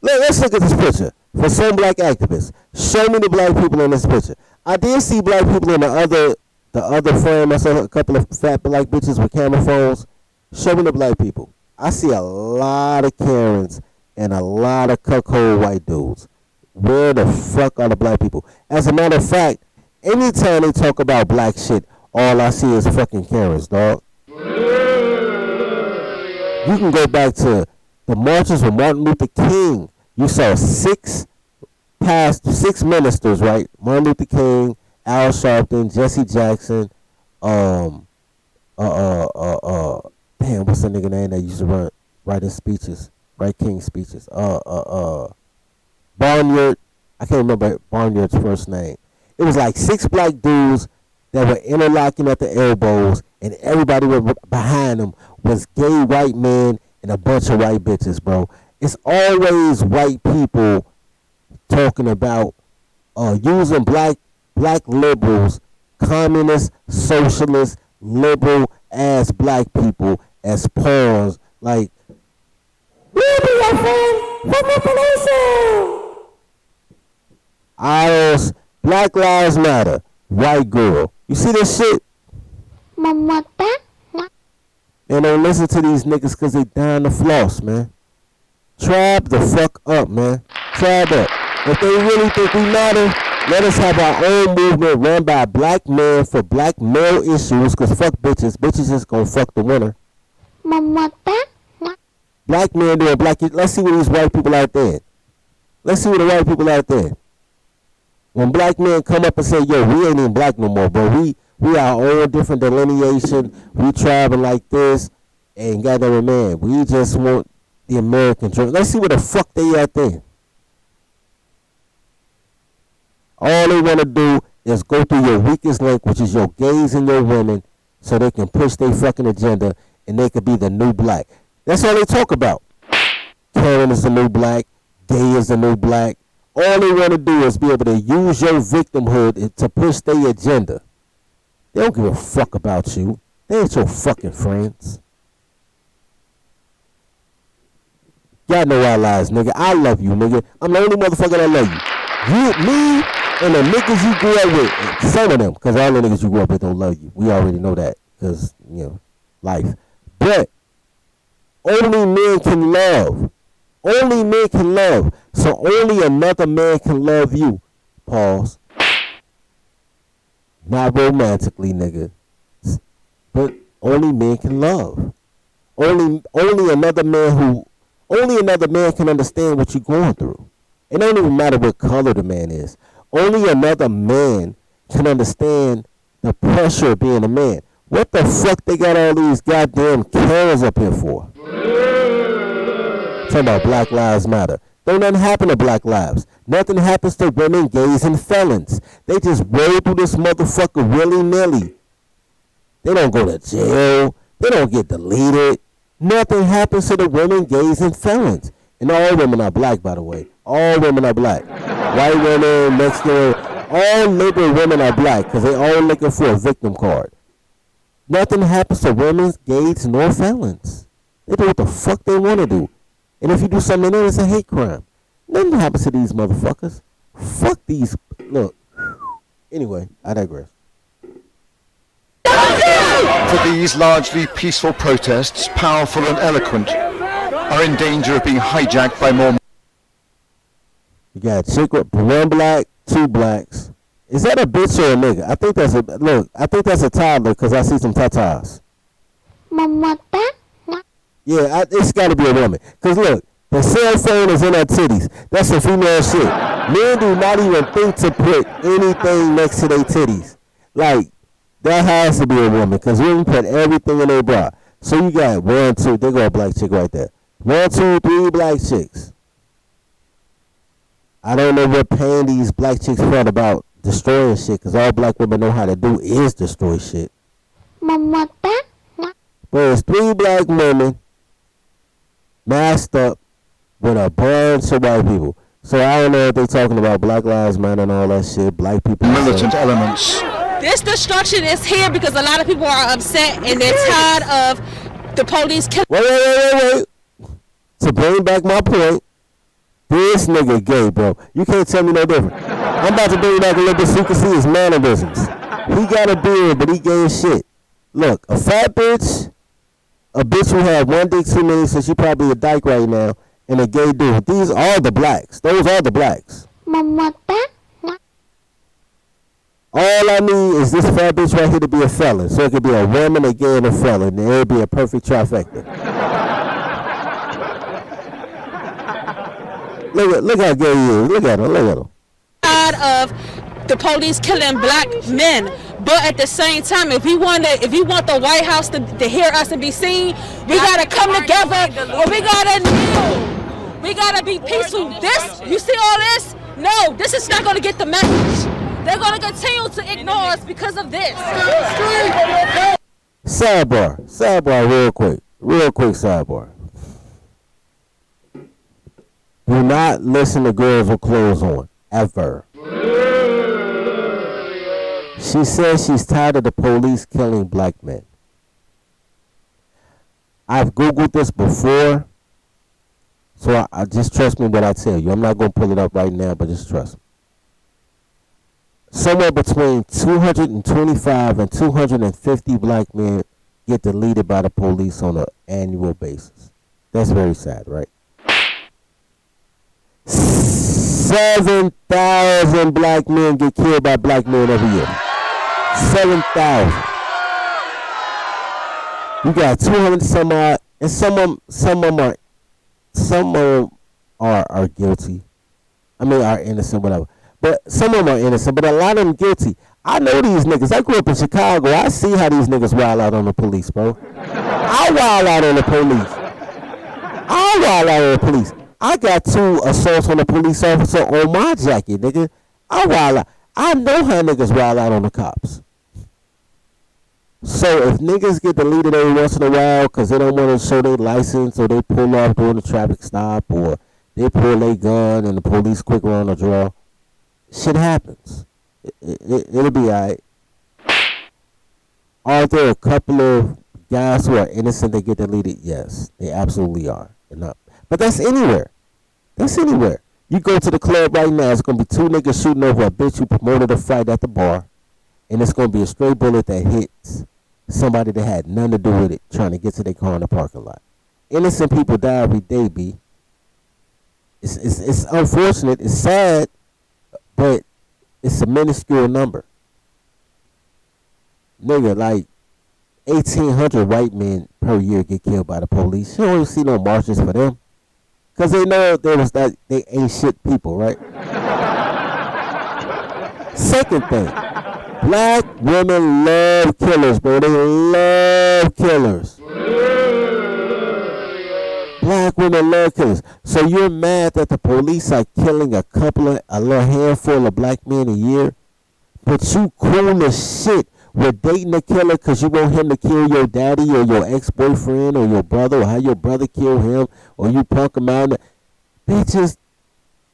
Let's look at this picture. For some black activists, show me the black people in this picture. I did see black people in the other frame. I saw a couple of fat black bitches with camera phones. Show me the black people. I see a lot of Karens and a lot of cuckold white dudes. Where the fuck are the black people? As a matter of fact, anytime they talk about black shit, all I see is fucking Karens, dog. You can go back to the marches with Martin Luther King. You saw six ministers, right? Martin Luther King, Al Sharpton, Jesse Jackson, damn, what's the nigga name that used to write his speeches, write King's speeches? Barnyard. I can't remember Barnyard's first name. It was like 6 black dudes that were interlocking at the elbows, and everybody behind them was gay white men and a bunch of white bitches, bro. It's always white people talking about using black liberals, communist, socialist, liberal ass black people as pawns. Like, we'll be your friend for manipulation. ours, Black Lives Matter, white girl. You see this shit? Mamata. And don't listen to these niggas because they dying to floss, man. Tribe the fuck up, man. Tribe up. If they really think we matter, let us have our own movement run by black men for black male issues, because fuck bitches. Bitches just gonna fuck the winner. Mamata. Black men doing black. Let's see what these white people out there. Let's see what the white people out there. When black men come up and say, yo, we ain't even black no more, bro. We our own different delineation. We tribal like this. And goddamn man, we just want the American dream. Let's see what the fuck they out there. All they want to do is go through your weakest link, which is your gays and your women, so they can push their fucking agenda and they could be the new black. That's all they talk about. Karen is the new black. Gay is the new black. All they want to do is be able to use your victimhood to push their agenda. They don't give a fuck about you. They ain't your fucking friends. Y'all know our lives, nigga. I love you, nigga. I'm the only motherfucker that love you. You, me, and the niggas you grew up with. Some of them, because all the niggas you grew up with don't love you. We already know that, because, you know, life. But only men can love. Only men can love. So only another man can love you. Pause. Not romantically, nigga. But only men can love. Only another man can understand what you're going through. It don't even matter what color the man is. Only another man can understand the pressure of being a man. What the fuck they got all these goddamn cameras up here for? Talking about Black Lives Matter. Don't nothing happen to black lives. Nothing happens to women, gays, and felons. They just roll through this motherfucker willy-nilly. They don't go to jail. They don't get deleted. Nothing happens to the women, gays, and felons. And all women are black, by the way. All women are black. White women, Mexican, all liberal women are black because they all looking for a victim card. Nothing happens to women, gays, nor felons. They do what the fuck they want to do. And if you do something to them, it's a hate crime. Nothing happens to these motherfuckers. Fuck these. Look. Anyway, I digress. For these largely peaceful protests, powerful and eloquent, are in danger of being hijacked by more... You got a chick with 1 black, 2 blacks. Is that a bitch or a nigga? I think that's a... Look, I think that's a toddler because I see some tatas. Mamata. Yeah, it's got to be a woman. Because look, the cell phone is in her titties. That's some female shit. Men do not even think to put anything next to their titties. Like, that has to be a woman. Because women put everything in their bra. So you got 1, 2. There go a black chick right there. 1, 2, 3 black chicks. I don't know what pain these black chicks felt about destroying shit. Because all black women know how to do is destroy shit. Mamata. But it's 3 black women masked up with a bunch of white people. So I don't know if they're talking about Black Lives Matter and all that shit. Black people. Militant elements. This destruction is here because a lot of people are upset and they're tired of the police killing. Wait. To bring back my point, this nigga gay, bro. You can't tell me no different. I'm about to bring back a little bit so you can see his mannerisms. He got a beard, but he gay as shit. Look, a fat bitch, a bitch who had 1 dick too many, so she probably a dyke right now, and a gay dude. These are the blacks. Those are the blacks. All I need is this fat bitch right here to be a felon. So it could be a woman, a gay, and a felon. And it would be a perfect trifecta. Look how gay he is. Look at him. Of the police killing black men, but at the same time, if we want the White House to hear us and be seen, we gotta come together and we gotta kneel. We gotta be peaceful. This, you see all this? No, this is not gonna get the message. They're gonna continue to ignore us because of this. Sidebar, real quick, sidebar. Do not listen to girls with clothes on, ever. She says she's tired of the police killing black men. I've Googled this before, so I just trust me when I tell you. I'm not going to pull it up right now, but just trust me. Somewhere between 225 and 250 black men get deleted by the police on an annual basis. That's very sad, right? 7,000 black men get killed by black men every year. 7,000. You got 200 some odd, and some of them are guilty. I mean, are innocent, whatever. But some of them are innocent, but a lot of them guilty. I know these niggas. I grew up in Chicago. I see how these niggas wild out on the police, bro. I wild out on the police. I got 2 assaults on a police officer on my jacket, nigga. I wild out. I know how niggas wild out on the cops. So if niggas get deleted every once in a while because they don't want to show their license, or they pull off during the traffic stop, or they pull their gun and the police quick run or draw, shit happens. It'll be alright. Are there a couple of guys who are innocent that get deleted? Yes, they absolutely are. But that's anywhere. You go to the club right now, it's going to be 2 niggas shooting over a bitch who promoted a fight at the bar, and it's going to be a stray bullet that hits somebody that had nothing to do with it trying to get to their car in the parking lot. Innocent people die every day, B. It's unfortunate, it's sad, but it's a minuscule number. Nigga, like 1,800 white men per year get killed by the police. You don't even see no marches for them. Because they know they ain't shit people, right? Second thing, black women love killers, bro. They love killers. Black women love killers. So you're mad that the police are killing a little handful of black men a year, but you cool as shit with dating a killer because you want him to kill your daddy or your ex-boyfriend or your brother, or how your brother killed him, or you punk him out. Bitches,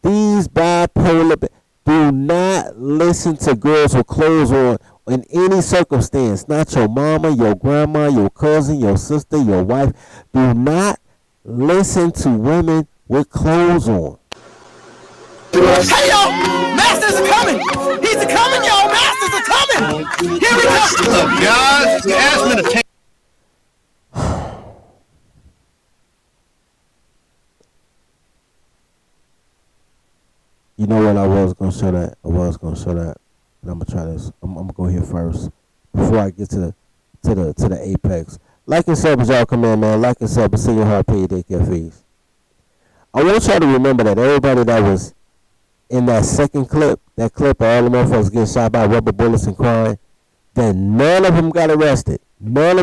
these bipolar, do not listen to girls with clothes on in any circumstance. Not your mama, your grandma, your cousin, your sister, your wife. Do not listen to women with clothes on. Hey yo, masters are coming! He's a coming, yo! Masters are coming! Here we go! Look, guys, you asked me to take. You know what? I was gonna show that, but I'm gonna try this. I'm gonna go here first before I get to the apex. Like and sub as y'all come in, man. Like and sub and send your heart, pay your daycare fees. I want y'all to remember that everybody that was in that second clip, that clip of all the motherfuckers getting shot by rubber bullets and crying, that none of them got arrested. All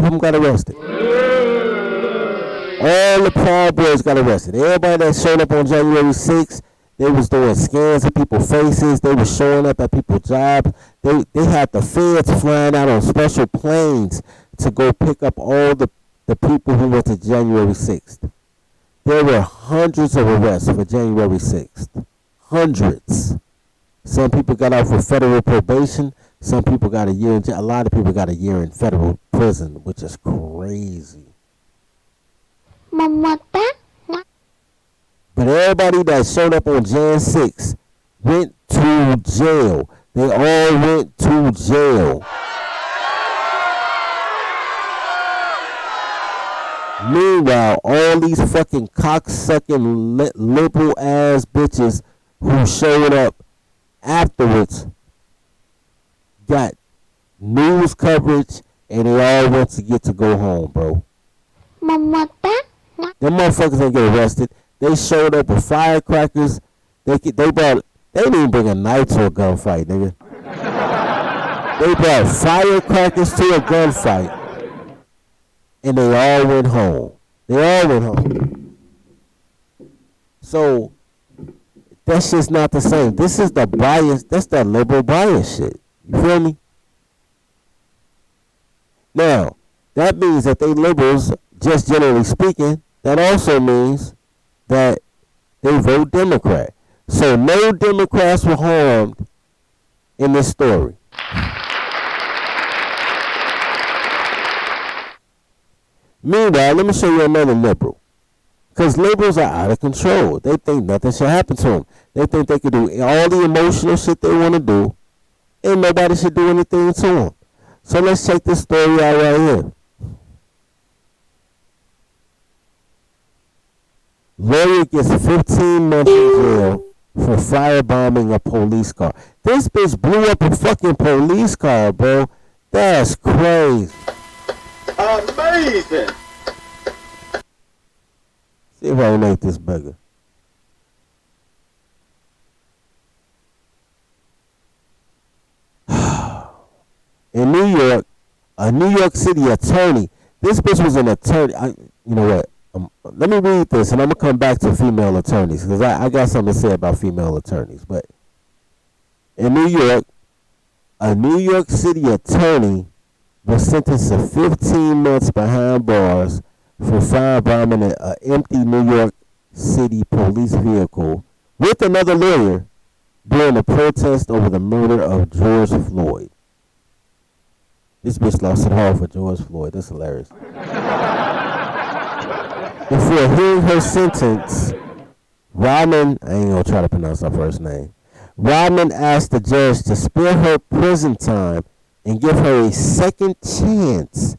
the Proud Boys got arrested. Everybody that showed up on January 6th, they was doing scans of people's faces. They was showing up at people's jobs. They had the feds flying out on special planes to go pick up all the people who went to January 6th. There were hundreds of arrests for January 6th. Hundreds. Some people got out for federal probation. Some people got a year in jail. A lot of people got a year in federal prison, which is crazy. But everybody that showed up on Jan 6 went to jail. They all went to jail. Meanwhile, all these fucking cocksucking liberal ass bitches who showed up afterwards got news coverage and they all went to get to go home, bro. Them motherfuckers didn't get arrested. They showed up with firecrackers. They didn't even bring a knife to a gunfight, nigga. They brought firecrackers to a gunfight. And they all went home. So, that's just not the same. This is the bias. That's that liberal bias shit. You feel me? Now, that means that they liberals, just generally speaking, that also means that they vote Democrat. So, no Democrats were harmed in this story. Meanwhile, let me show you another liberal. Because liberals are out of control. They think nothing should happen to them. They think they can do all the emotional shit they want to do, and nobody should do anything to them. So let's check this story out right here. Lawyer gets 15 months in jail for firebombing a police car. This bitch blew up a fucking police car, bro. That's crazy. Amazing. See if I can make this bigger. In New York, a New York City attorney. This bitch was an attorney. You know what? Let me read this, and I'm gonna come back to female attorneys because I got something to say about female attorneys. But in New York, a New York City attorney was sentenced to 15 months behind bars for firebombing an empty New York City police vehicle with another lawyer during a protest over the murder of George Floyd. This bitch lost it all for George Floyd. That's hilarious. Before hearing her sentence, Rodman, I ain't gonna try to pronounce her first name. Rodman asked the judge to spare her prison time and give her a second chance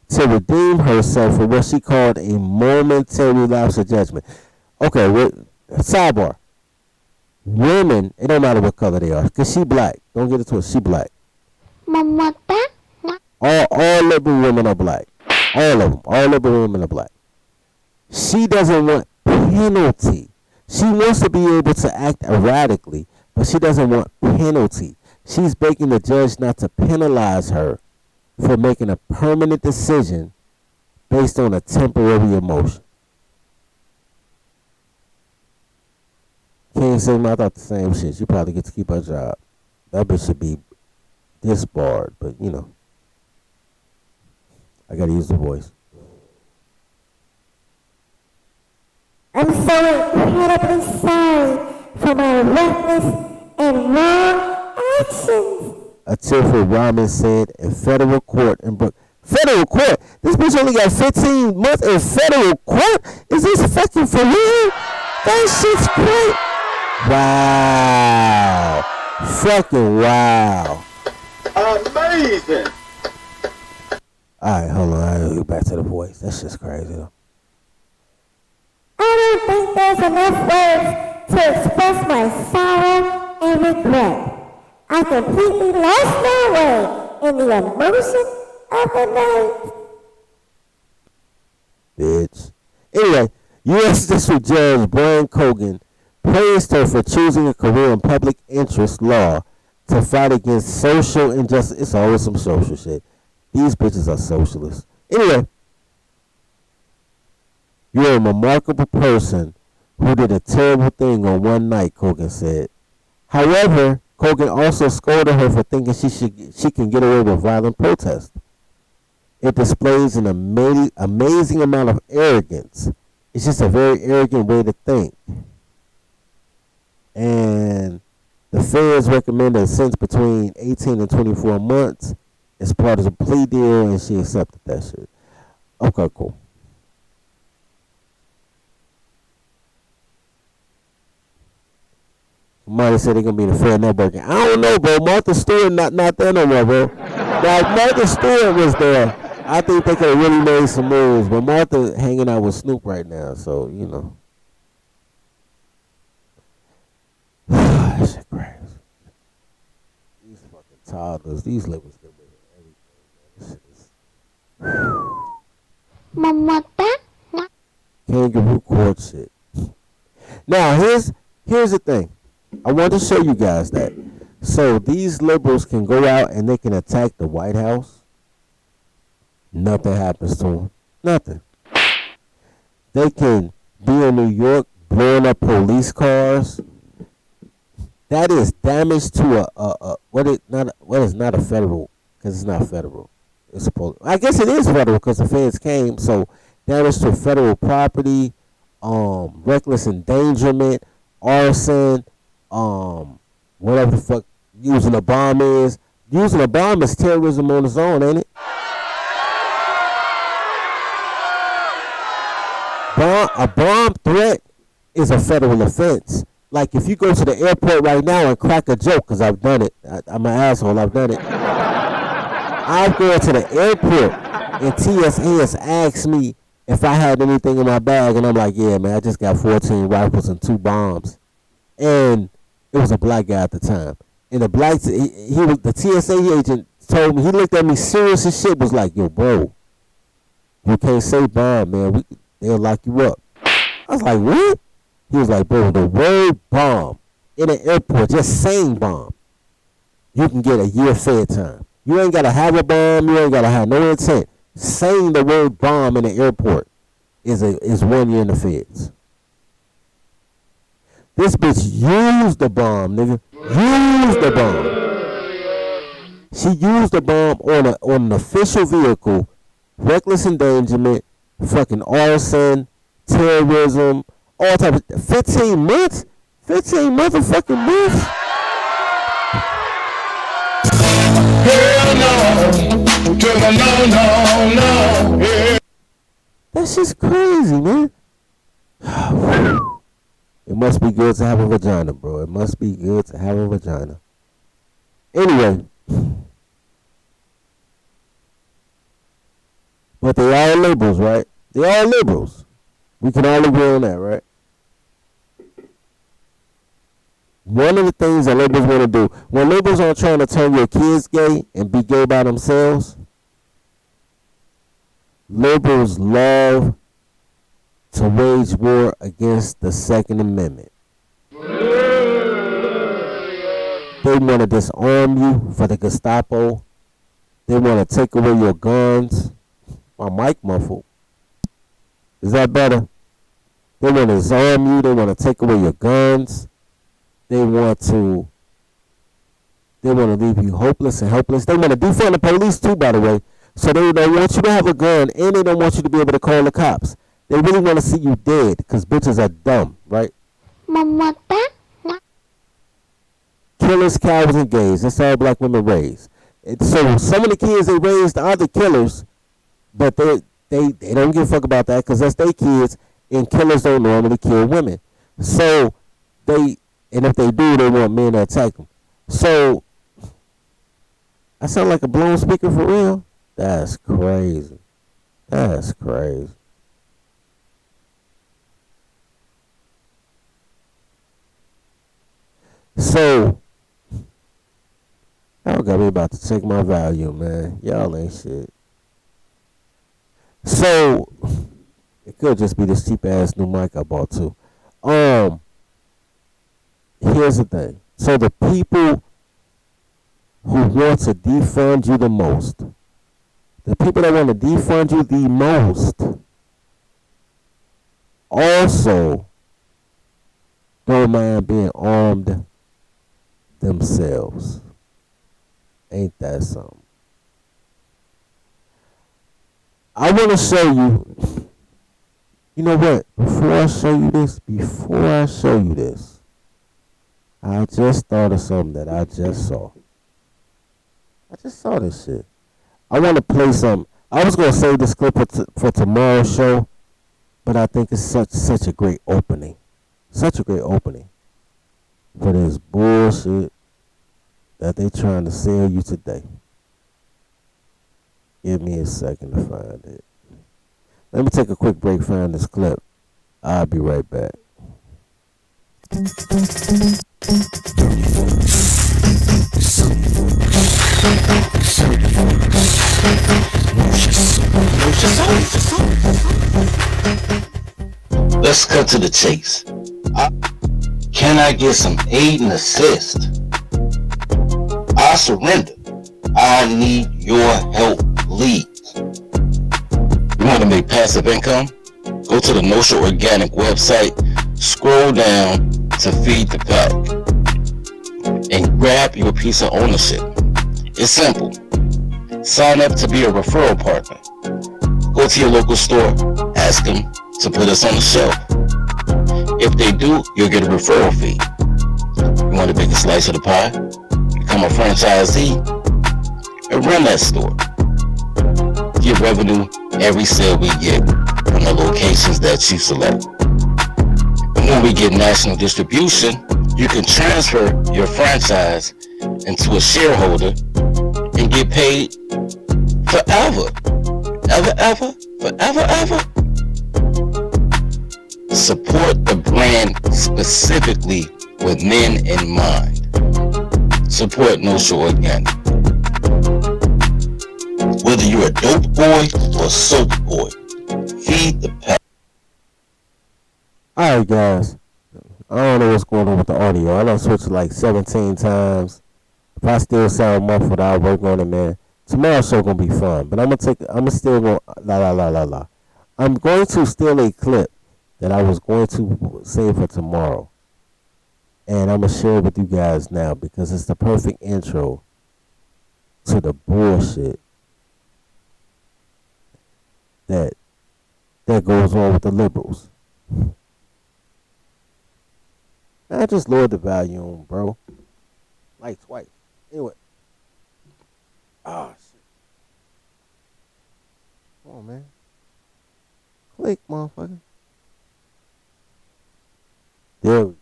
to redeem herself for what she called a momentary lapse of judgment. Okay, sidebar. Women, it don't matter what color they are, because she black. Don't get it twisted, she black. All liberal women are black. All of them. All liberal women are black. She doesn't want penalty. She wants to be able to act erratically, but she doesn't want penalty. She's begging the judge not to penalize her for making a permanent decision based on a temporary emotion. King said, I thought the same shit. She probably gets to keep her job. That bitch should be disbarred, but you know, I gotta use the voice. I'm so incredibly sorry for my reckless and wrong actions. Antifa Rahman said in federal court in federal court? This bitch only got 15 months in federal court? Is this fucking for real? That shit's great. Wow. Fucking wow. Amazing. Alright, hold on. I gotta go back to the voice. That shit's crazy though. I don't think there's enough words to express my sorrow and regret. I completely lost my way in the emotion of the night. Bitch. Anyway, U.S. District Judge Brian Cogan praised her for choosing a career in public interest law to fight against social injustice. It's always some social shit. These bitches are socialists. Anyway, you're a remarkable person who did a terrible thing on one night, Cogan said. However, Cogan also scolded her for thinking she can get away with violent protest. It displays an amazing amount of arrogance. It's just a very arrogant way to think. And the feds recommended a sentence between 18 and 24 months as part of the plea deal, and she accepted that shit. Okay, cool. Somebody said they're gonna be in a fair networking. I don't know, bro. Martha Stewart not there no more, bro. Now, Martha Stewart was there. I think they could have really made some moves, but Martha hanging out with Snoop right now, so you know. That shit crazy. These fucking toddlers, these livers get away with everything, man. This shit is kangaroo court shit. Now here's the thing. I want to show you guys that. So these liberals can go out and they can attack the White House. Nothing happens to them. Nothing. They can be in New York blowing up police cars. That is damage to what is not a federal, because it's not federal. It's supposed. I guess it is federal because the feds came. So damage to federal property, reckless endangerment, arson, whatever the fuck using a bomb is. Using a bomb is terrorism on its own, ain't it? A bomb threat is a federal offense. Like if you go to the airport right now and crack a joke, because I've done it. I'm an asshole. I've done it. I'll go to the airport and TSA has asked me if I had anything in my bag, and I'm like, yeah, man, I just got 14 rifles and 2 bombs. And it was a black guy at the time. And the black, he was the TSA agent told me, he looked at me serious as shit, was like, yo, bro, you can't say bomb, man. They'll lock you up. I was like, what? He was like, bro, the word bomb in an airport, just saying bomb, you can get a year fed time. You ain't got to have a bomb. You ain't got to have no intent. Saying the word bomb in an airport is 1 year in the feds. This bitch used the bomb, nigga. Used the bomb. She used the bomb on an official vehicle, reckless endangerment, fucking arson, terrorism, all type of 15 months? 15 motherfucking months? Hell no. To the no. Yeah. That shit's crazy, man. It must be good to have a vagina, bro. It must be good to have a vagina. Anyway. But they are liberals, right? They are liberals. We can all agree on that, right? One of the things that liberals want to do, when liberals aren't trying to turn your kids gay and be gay by themselves, liberals love to wage war against the Second Amendment. They want to disarm you for the Gestapo. They want to take away your guns. My mic muffled. Is that better? They want to disarm you. They want to take away your guns. They want to leave you hopeless and helpless. They want to defund the police too, by the way. So they don't want you to have a gun, and they don't want you to be able to call the cops. They really want to see you dead, because bitches are dumb, right? Killers, cowards, and gays. That's all black women raise. So some of the kids they raised are the killers, but they don't give a fuck about that, because that's their kids, and killers don't normally kill women. So and if they do, they want men to attack them. So I sound like a blown speaker for real? That's crazy. That's crazy. So y'all got me about to check my value, man. Y'all ain't shit. So it could just be this cheap ass new mic I bought too. Here's the thing. So the people who want to defund you the most, the people that want to defund you the most, also don't mind being armed themselves. Ain't that something? I want to show you. You know what? Before I show you this, I just thought of something that I just saw. I just saw this shit. I want to play some. I was going to save this clip for tomorrow's show, but I think it's such a great opening. Such a great opening for this bullshit that they trying to sell you today. Give me a second to find it. Let me take a quick break, find this clip. I'll be right back. Let's cut to the chase. Can I get some aid and assist? I surrender. I need your help, please. You want to make passive income? Go to the Notion Organic website, scroll down to Feed the Pack, and grab your piece of ownership. It's simple. Sign up to be a referral partner. Go to your local store, ask them to put us on the shelf. If they do, you'll get a referral fee. You want to make a slice of the pie? Become a franchisee and run that store. Get revenue every sale we get from the locations that you select. And when we get national distribution, you can transfer your franchise into a shareholder and get paid forever. Forever. Support the brand specifically with men in mind. Support No Show Organic. Whether you're a dope boy or a soap boy, feed the pack. Alright guys, I don't know what's going on with the audio. I done switched like 17 times. If I still sound muffled, I'll work on it, man. Tomorrow's show gonna be fun, but I'm gonna still go la. I'm going to steal a clip that I was going to save for tomorrow, and I'm gonna share it with you guys now because it's the perfect intro to the bullshit that goes on with the liberals. I just lowered the volume, bro, like twice. Anyway. Oh, shit. Come on, man. Click, motherfucker. There we go.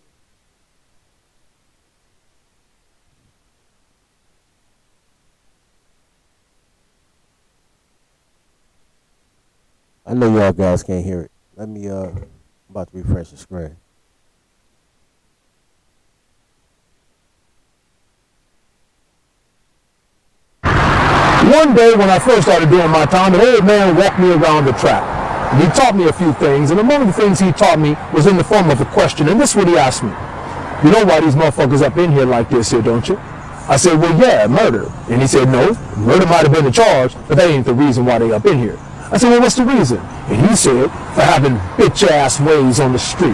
I know y'all guys can't hear it. Let me, I'm about to refresh the screen. One day when I first started doing my time, an old man walked me around the track. And he taught me a few things, and among the things he taught me was in the form of a question, and this is what he asked me. You know why these motherfuckers up in here like this here, don't you? I said, well, yeah, murder. And he said, no, murder might have been the charge, but that ain't the reason why they up in here. I said, well, what's the reason? And he said, for having bitch-ass ways on the street.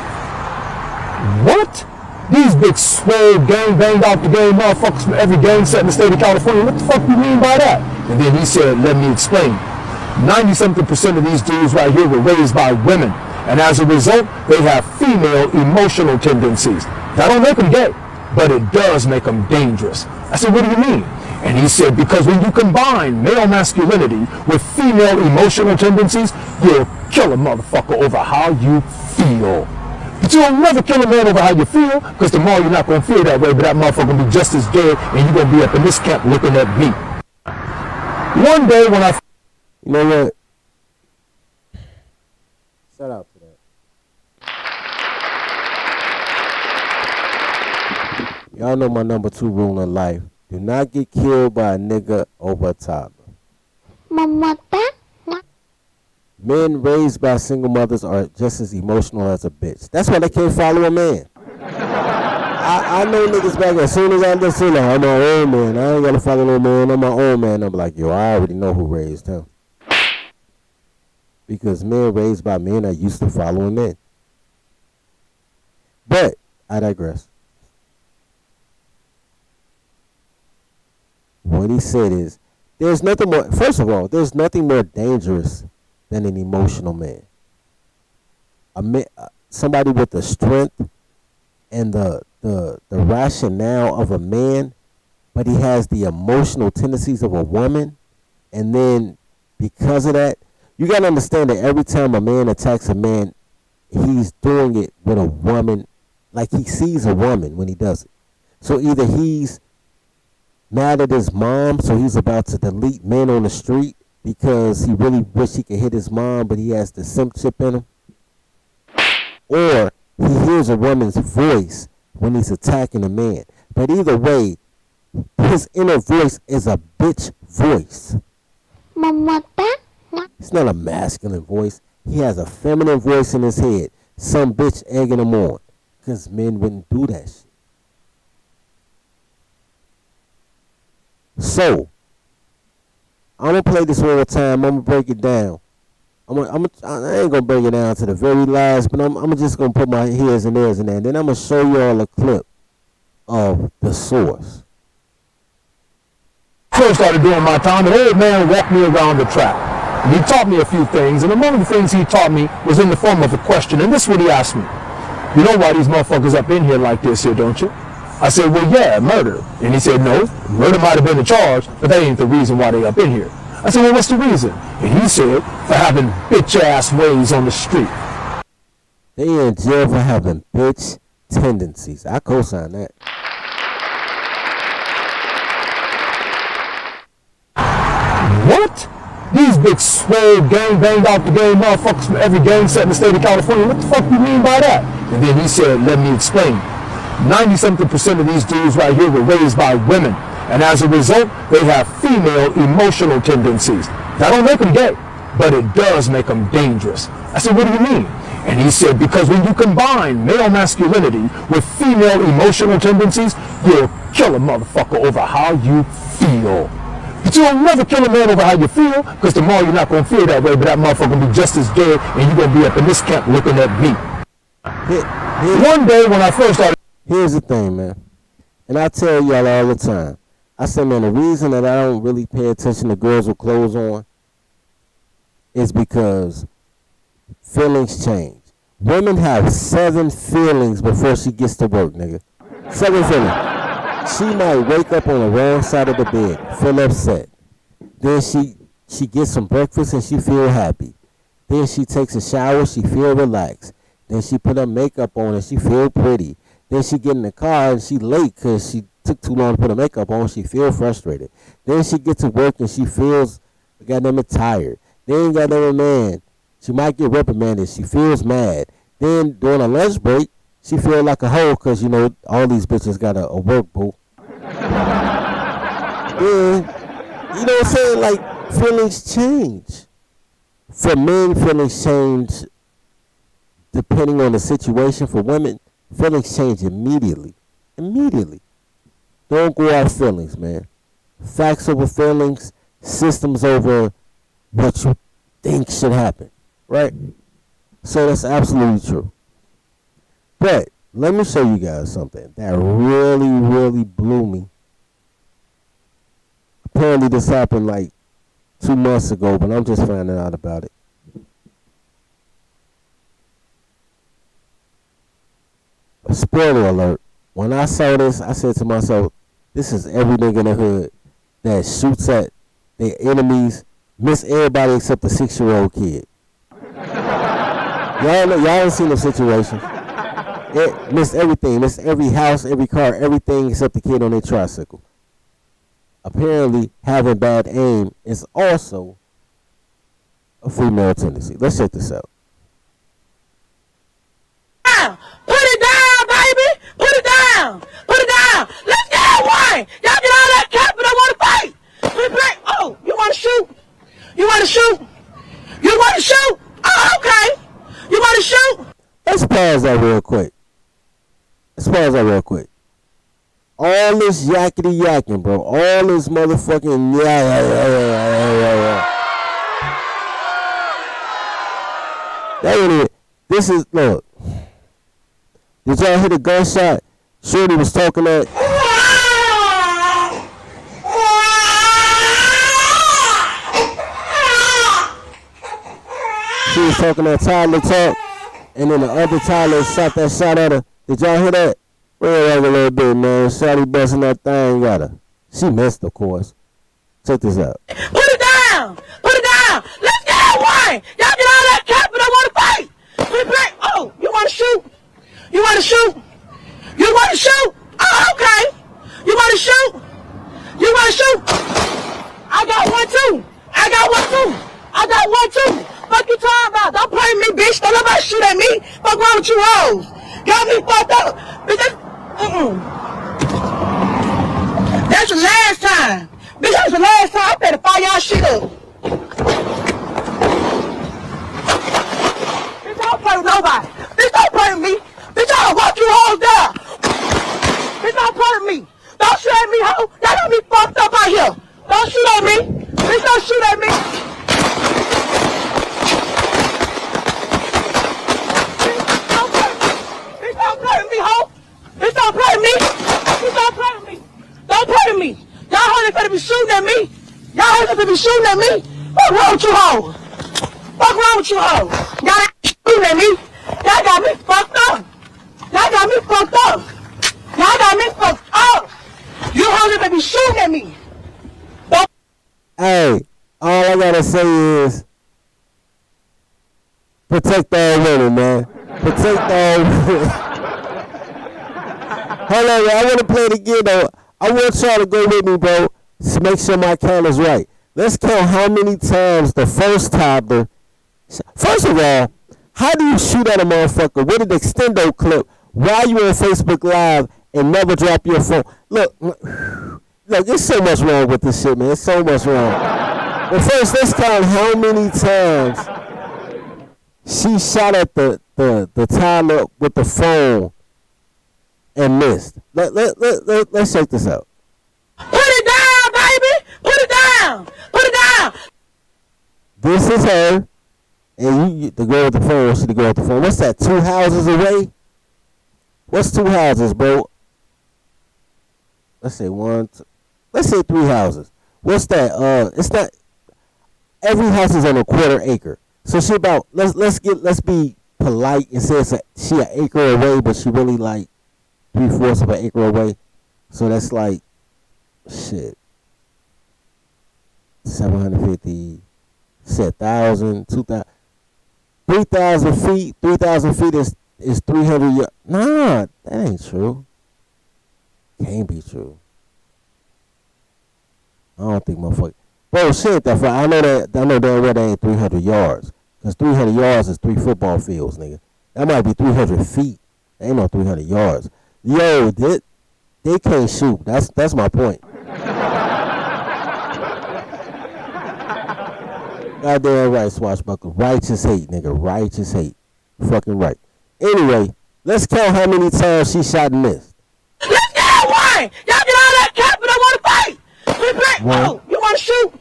What? These big swole gang banged out the game motherfuckers from every gang set in the state of California. What the fuck do you mean by that? And then he said, let me explain. 90-something% of these dudes right here were raised by women. And as a result, they have female emotional tendencies. That don't make them gay, but it does make them dangerous. I said, what do you mean? And he said, because when you combine male masculinity with female emotional tendencies, you'll kill a motherfucker over how you feel. But you'll never kill a man over how you feel, because tomorrow you're not going to feel that way, but that motherfucker will be just as dead, and you're going to be up in this camp looking at me. One day when I... You know what? Shout out to that. Y'all know my number 2 rule in life. Do not get killed by a nigga over a toddler. Men raised by single mothers are just as emotional as a bitch. That's why they can't follow a man. I know niggas back as soon as I listen, like, I'm my own man. I ain't gotta follow no man. I'm my own man. I'm like, yo, I already know who raised him. Because men raised by men are used to following men. But I digress. What he said is, there's nothing more, first of all, there's nothing more dangerous than an emotional man. Somebody with the strength and the rationale of a man, but he has the emotional tendencies of a woman, and then because of that, you gotta understand that every time a man attacks a man, he's doing it with a woman, like he sees a woman when he does it. So either he's mad at his mom, so he's about to delete men on the street because he really wish he could hit his mom, but he has the simp chip in him. Or he hears a woman's voice when he's attacking a man. But either way, his inner voice is a bitch voice. It's not a masculine voice. He has a feminine voice in his head. Some bitch egging him on. Because men wouldn't do that shit. So, I'm going to play this one more time. I'm going to break it down. I ain't going to break it down to the very last, but I'm just going to put my here's and there's in there. And then I'm going to show you all a clip of the source. First started doing my time, an old man walked me around the track. And he taught me a few things, and among the things he taught me was in the form of a question, and this is what he asked me. You know why these motherfuckers up in here like this here, don't you? I said, well, yeah, murder. And he said, no, murder might have been the charge, but that ain't the reason why they up in here. I said, well, what's the reason? And he said, for having bitch-ass ways on the street. They in jail for having bitch tendencies. I co-sign that. What? These big swole gang banged out the game motherfuckers from every gang set in the state of California. What the fuck you mean by that? And then he said, let me explain. 90-something% of these dudes right here were raised by women. And as a result, they have female emotional tendencies. That don't make them gay, but it does make them dangerous. I said, what do you mean? And he said, because when you combine male masculinity with female emotional tendencies, you'll kill a motherfucker over how you feel. But you'll never kill a man over how you feel, because tomorrow you're not going to feel that way, but that motherfucker going to be just as dead, and you're going to be up in this camp looking at me. One day when I first started... Here's the thing, man. And I tell y'all all the time. I say, man, the reason that I don't really pay attention to girls with clothes on is because feelings change. Women have 7 feelings before she gets to work, nigga. 7 feelings. She might wake up on the wrong side of the bed, feel upset. Then she gets some breakfast and she feel happy. Then she takes a shower, she feel relaxed. Then she put her makeup on and she feel pretty. Then she get in the car and she late because she took too long to put her makeup on. She feel frustrated. Then she get to work and she feels goddamn tired. Then goddamn man, she might get reprimanded. She feels mad. Then during a lunch break, she feel like a hoe because, you know, all these bitches got a work boo. Then, you know what I'm saying? Like, feelings change. For men, feelings change depending on the situation. For women, feelings change immediately. Immediately. Don't go off feelings, man. Facts over feelings, systems over what you think should happen, right? So that's absolutely true. But let me show you guys something that really, really blew me. Apparently this happened like 2 months ago, but I'm just finding out about it. Spoiler alert. When I saw this, I said to myself, this is every nigga in the hood that shoots at their enemies, miss everybody except the 6-year-old kid. Y'all ain't seen the situation. It missed everything, missed every house, every car, everything except the kid on their tricycle. Apparently, having bad aim is also a female tendency. Let's check this out. Put it down, baby! Put it down! Put it down! Let's get one! Y'all get all that cap and I want to fight! Oh, you want to shoot? You want to shoot? You want to shoot? Oh, okay. You want to shoot? Let's pause that real quick. All this yakety yakking, bro. All this motherfucking yeah. That ain't it. This is, look. Did y'all hear the gunshot? Shorty was talking that. She was talking that toddler talk, and then the other toddler shot that shot at her. Did y'all hear that? Real like a little bit, man. Shotty busting that thing got her. She missed, of course. Check this out. Put it down! Put it down! Let's get one! Y'all get all that cap and I want to fight! Oh, you want to shoot? You want to shoot? You want to shoot? Oh, okay. You want to shoot? You want to shoot? I got one too. I got one too. I got one too. Fuck you talking about? Don't play with me, bitch. Don't nobody shoot at me. Fuck wrong with you hoes? Got me fucked up. Bitch, that's the last time. Bitch, that's the last time. I better fire y'all shit up. Bitch, don't play with nobody. Bitch, don't play with me. Bitch, I'll walk you hoes down. Bitch, don't play with me. Don't shoot at me, ho. Y'all got me fucked up out here. Don't shoot at me. Bitch, don't shoot at me. Bitch, don't play with me, ho. Bitch, don't play with me. Bitch, don't play with me. Don't play with me. Y'all hoes ain't finna be shooting at me. Y'all hoes ain't finna be shooting at me. Fuck wrong with you, ho. Fuck wrong with you, ho. Y'all ain't shooting at me. Y'all got me fucked up. Y'all got me fucked up. Y'all got me fucked up. You hoes ain't finna be shooting at me. Hey, all I gotta say is protect all women, man. Protect all women. Hold on, I want to play it again, though. I want y'all to go with me, bro, to make sure my count is right. Let's count how many times the first toddler. First of all, how do you shoot at a motherfucker with an extendo clip while you on Facebook Live and never drop your phone? Look, there's so much wrong with this shit, man. There's so much wrong. But first, let's count how many times she shot at the toddler with the phone and missed. Let's check this out. Put it down, baby. Put it down. Put it down. This is her, and you the girl with the phone. She the girl with the phone. What's that? 2 houses away? What's 2 houses, bro? Let's say 1. Let's say 3 houses. What's that? It's not. Every house is on a 1/4 acre. So she about. Let's be polite and say she an acre away, but she really like 3/4 of an acre away. So that's like shit. 750. Said 1,000, 2,000, 3,000 feet. 3,000 feet is 300 yards. Nah, that ain't true. Can't be true. I don't think motherfucker. Bro, shit that far. I know damn well that ain't 300 yards. Cause 300 yards is 3 football fields, nigga. That might be 300 feet. That ain't no 300 yards. Yo, they can't shoot. That's my point. Goddamn right, swashbuckle. Righteous hate, nigga. Righteous hate. Fucking right. Anyway, let's count how many times she shot and missed. Let's get one. Y'all get all that cap and I want to fight. Oh, you want to shoot?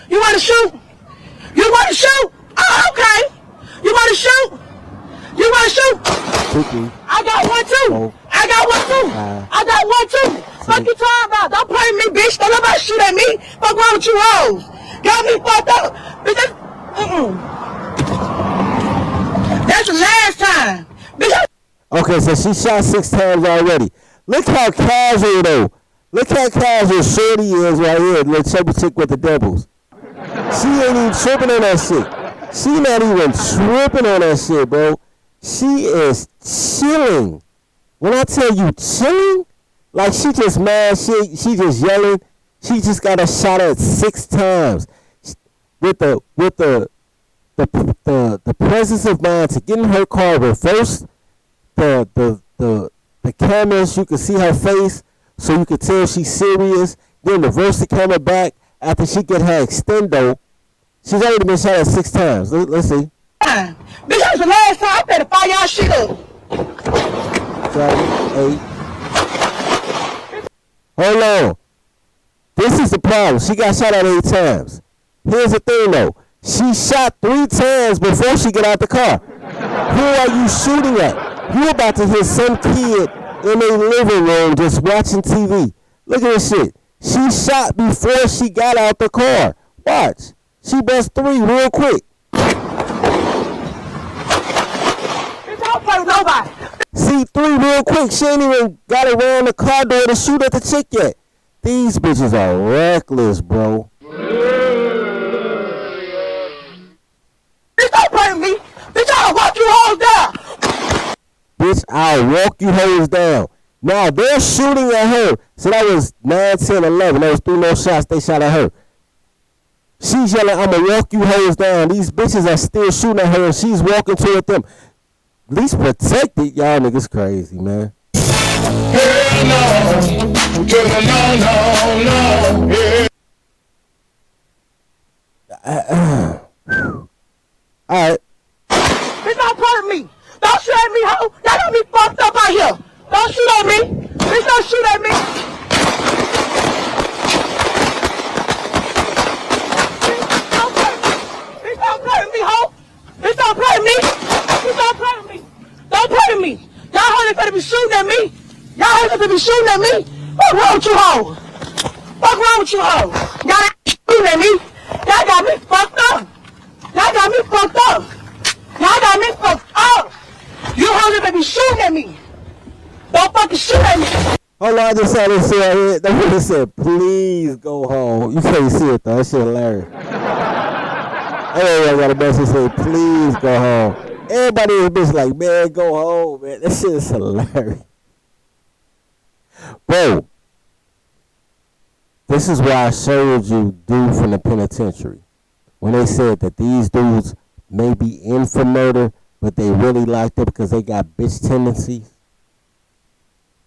You want to shoot? You want to shoot? Oh, okay. You want to shoot? You want to shoot? 2, 3. I got one too. 4, I got one too. 5, I got one too. 6. Fuck you talking about? Don't play with me, bitch. Don't nobody shoot at me. Fuck wrong with you hoes? Got me fucked up. Bitch, that's the last time. Bitch, okay, so she shot 6 times already. Look how casual though. Look how casual Shorty is right here. Little chubby chick with the devils. She ain't even tripping on that shit. She not even tripping on that shit, bro. She is chilling. When I tell you chilling, like she just mad, she just yelling. She just got a shot at 6 times. With the presence of mind to get in her car, reverse the cameras, you can see her face, so you can tell she's serious. Then reverse the camera back after she get her extendo. She's already been shot at 6 times. Let's see. Bitch, that's the last time. I better fire y'all shit up. 7, 8. Hold on. This is the problem. She got shot at 8 times. Here's the thing though. She shot 3 times before she get out the car. Who are you shooting at? You about to hit some kid in a living room just watching TV. Look at this shit. She shot before she got out the car. Watch. She bust 3 real quick. Don't play with nobody. See, 3 real quick. She ain't even got around the car door to shoot at the chick yet. These bitches are reckless, bro. Bitch, don't play with me. Bitch, I'll walk you hoes down. Bitch, I'll walk you hoes down. Now, they're shooting at her. So that was 9, 10, 11. That was 3 more shots they shot at her. She's yelling, "I'ma walk you hoes down." These bitches are still shooting at her, and she's walking toward them. At least protect it, y'all niggas crazy, man. Hell no, to the no, yeah. Alright. Bitch, don't play with me. Don't shoot at me, ho. Y'all got me fucked up out here. Don't shoot at me. Bitch, don't shoot at me. Bitch, don't play with me, ho. Bitch, don't play with me. Bitch, don't play with me. Don't play with me. Y'all hoes ain't finna be shooting at me. Y'all hoes ain't finna be shooting at me. What's wrong with you, ho? What's wrong with you, ho? Y'all ain't shooting at me. Y'all got me fucked up. Y'all got me fucked up. Y'all got me fucked up. You hoes ain't finna be shooting at me. Don't fucking shoot at me. Hold on, I just saw this shit right here. That woman said, "Please go home." You can't see it though. That shit hilarious. Everybody got a message saying, "Please go home." Everybody in this bitch like, "Man, go home, man." That shit is hilarious. Bro, this is why I showed you dude from the penitentiary. When they said that these dudes may be in for murder, but they really locked up because they got bitch tendencies.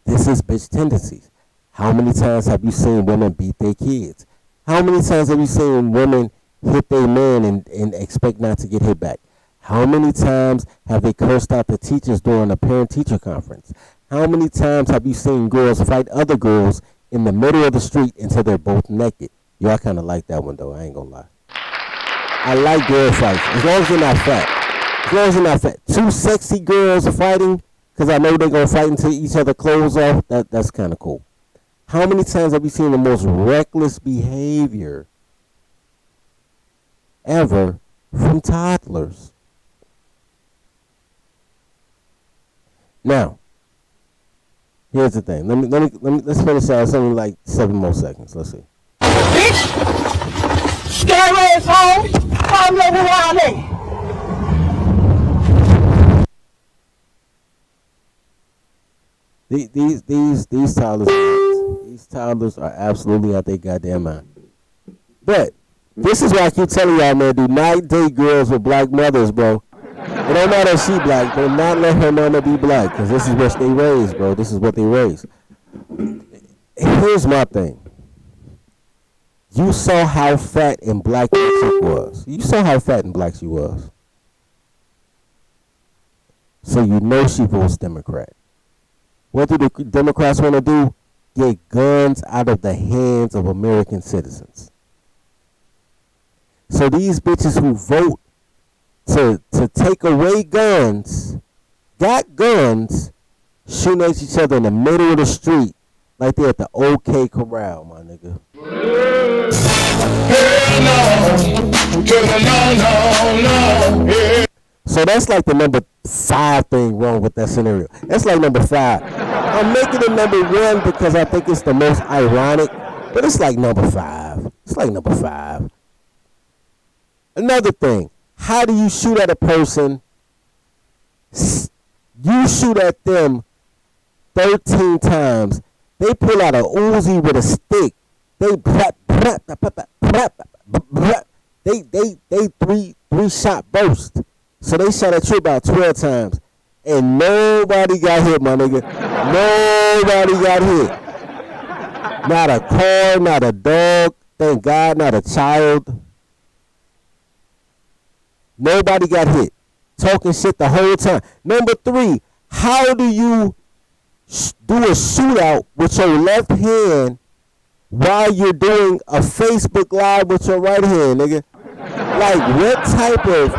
This is bitch tendencies. How many times have you seen women beat their kids? How many times have you seen women hit their man and expect not to get hit back? How many times have they cursed out the teachers during a parent-teacher conference? How many times have you seen girls fight other girls in the middle of the street until they're both naked? Yo, I kind of like that one, though. I ain't gonna lie. I like girl fights, as long as they're not fat. As long as they're not fat. Two sexy girls are fighting, because I know they're going to fight until each other clothes off. That's kind of cool. How many times have you seen the most reckless behavior ever from toddlers? Now, here's the thing. Let's finish out something like 7 more seconds. Let's see. Bitch! Scare ass home! I'm living around there! These toddlers are absolutely out their goddamn mind. But this is why I keep telling y'all, man, do not date girls with black mothers, bro. It don't matter if she black, do not let her mama be black, because this is what they raised, bro. This is what they raised. Here's my thing. You saw how fat and black that chick was. You saw how fat and black she was. So you know she votes Democrat. What do the Democrats want to do? Get guns out of the hands of American citizens. So these bitches who vote to take away guns, got guns, shooting at each other in the middle of the street like they're at the OK Corral, my nigga. So that's like the number 5 thing wrong with that scenario. That's like number 5. I'm making it number 1 because I think it's the most ironic, but it's like number 5. It's like number 5. Another thing, how do you shoot at a person? You shoot at them 13 times. They pull out a Uzi with a stick. They three shot burst. So they shot at you about 12 times. And nobody got hit, my nigga. Nobody got hit. Not a car, not a dog. Thank God, not a child. Nobody got hit. Talking shit the whole time. Number 3, how do you do a shootout with your left hand while you're doing a Facebook Live with your right hand, nigga? Like, what type of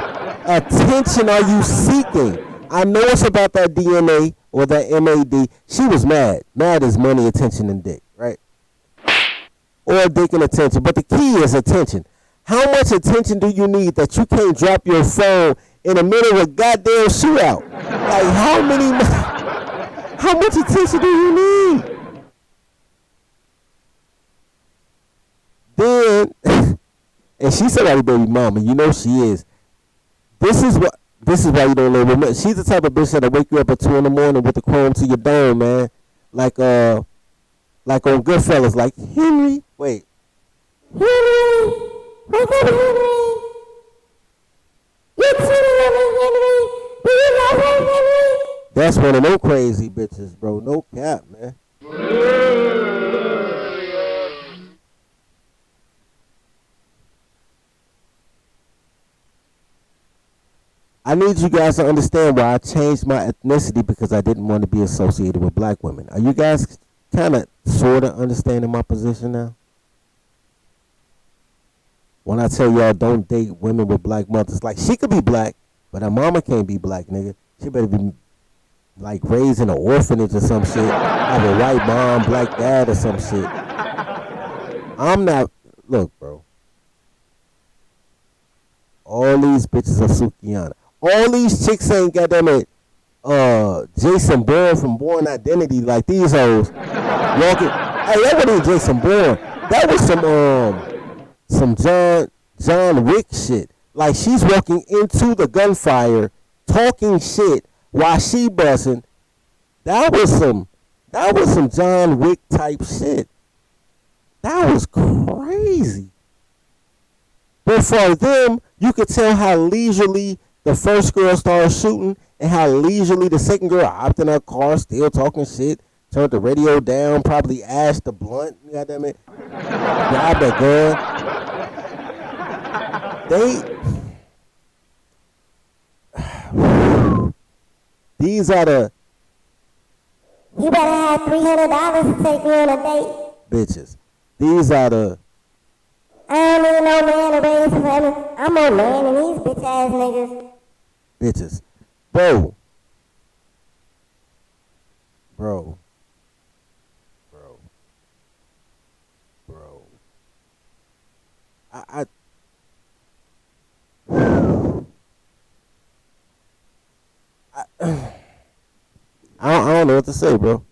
attention are you seeking? I know it's about that DNA or that MAD. She was mad. Mad is money, attention, and dick, right? Or dick and attention. But the key is attention. How much attention do you need that you can't drop your phone in the middle of a goddamn shootout? Like, how much attention do you need? Then, and she's somebody's baby mama. You know she is. This is why you don't live with me. She's the type of bitch that'll wake you up at 2 in the morning with the chrome to your dome, man. Like on Goodfellas, like Henry. Wait. Henry. Wake up, Henry. You cheating on me, Henry. Do you love her, Henry? That's one of them crazy bitches, bro. No cap, man. I need you guys to understand why I changed my ethnicity, because I didn't want to be associated with black women. Are you guys kind of sort of understanding my position now? When I tell y'all don't date women with black mothers, like she could be black, but her mama can't be black, nigga. She better be like raised in an orphanage or some shit. Have a white mom, black dad or some shit. I'm not, look, bro. All these bitches are Sukiyana. All these chicks ain't goddamn it, Jason Bourne from Bourne Identity, like these hoes walking. Hey, that wasn't Jason Bourne. That was some John Wick shit. Like she's walking into the gunfire, talking shit while she busting. That was some John Wick type shit. That was crazy. But for them, you could tell how leisurely the first girl started shooting and how leisurely the second girl hopped in her car, still talking shit, turned the radio down, probably ashed the blunt, goddamn it, grabbed a gun. These are the... You better have $300 to take me on a date. Bitches. These are the... I don't need no man to raise for me. I'm more man than these bitch ass niggas. Bitches. Bro. I don't know what to say, bro.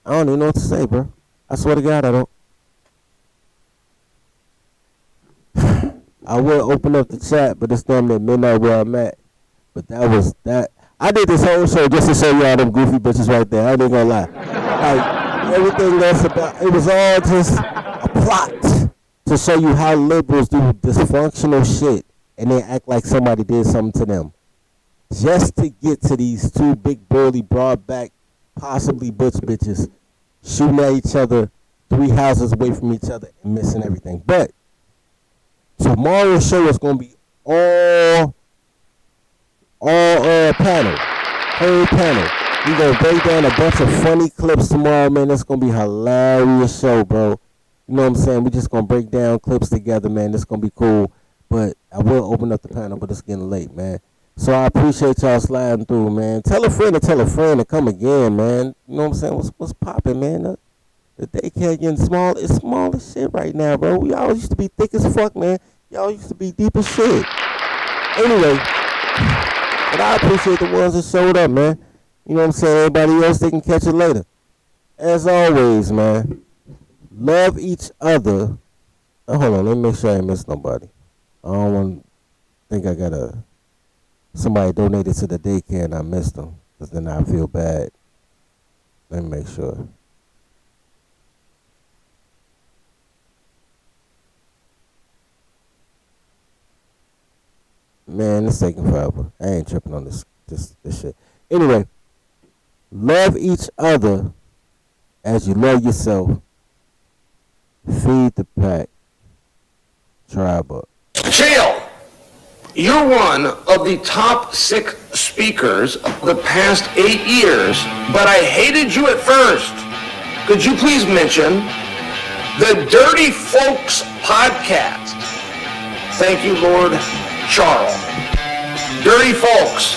I don't even know what to say, bro. I swear to God, I don't. I will open up the chat, but it's damn near midnight where I'm at. But that was that. I did this whole show just to show y'all them goofy bitches right there. I ain't gonna lie. Like, everything that's about, it was all just a plot to show you how liberals do dysfunctional shit and they act like somebody did something to them. Just to get to these two big, burly, broad back, possibly butch bitches shooting at each other 3 houses away from each other and missing everything. But tomorrow's show is going to be all panel. Whole panel. We're going to break down a bunch of funny clips tomorrow, man. That's going to be a hilarious show, bro. You know what I'm saying? We're just going to break down clips together, man. It's going to be cool. But I will open up the panel, but it's getting late, man. So I appreciate y'all sliding through, man. Tell a friend to come again, man. You know what I'm saying? What's popping, man? The daycare getting small. It's small as shit right now, bro. We all used to be thick as fuck, man. Y'all used to be deep as shit. Anyway, but I appreciate the ones that showed up, man. You know what I'm saying? Everybody else, they can catch it later. As always, man, love each other. Oh, hold on, let me make sure I ain't miss nobody. I don't want to think I got somebody donated to the daycare and I missed them, because then I feel bad. Let me make sure. Man, it's taking forever. I ain't tripping on this shit. Anyway, love each other as you love yourself. Feed the pack. Tribe up. Chill! You're one of the top 6 speakers of the past 8 years, but I hated you at first. Could you please mention the Dirty Folks podcast? Thank you, Lord Charles. Dirty Folks.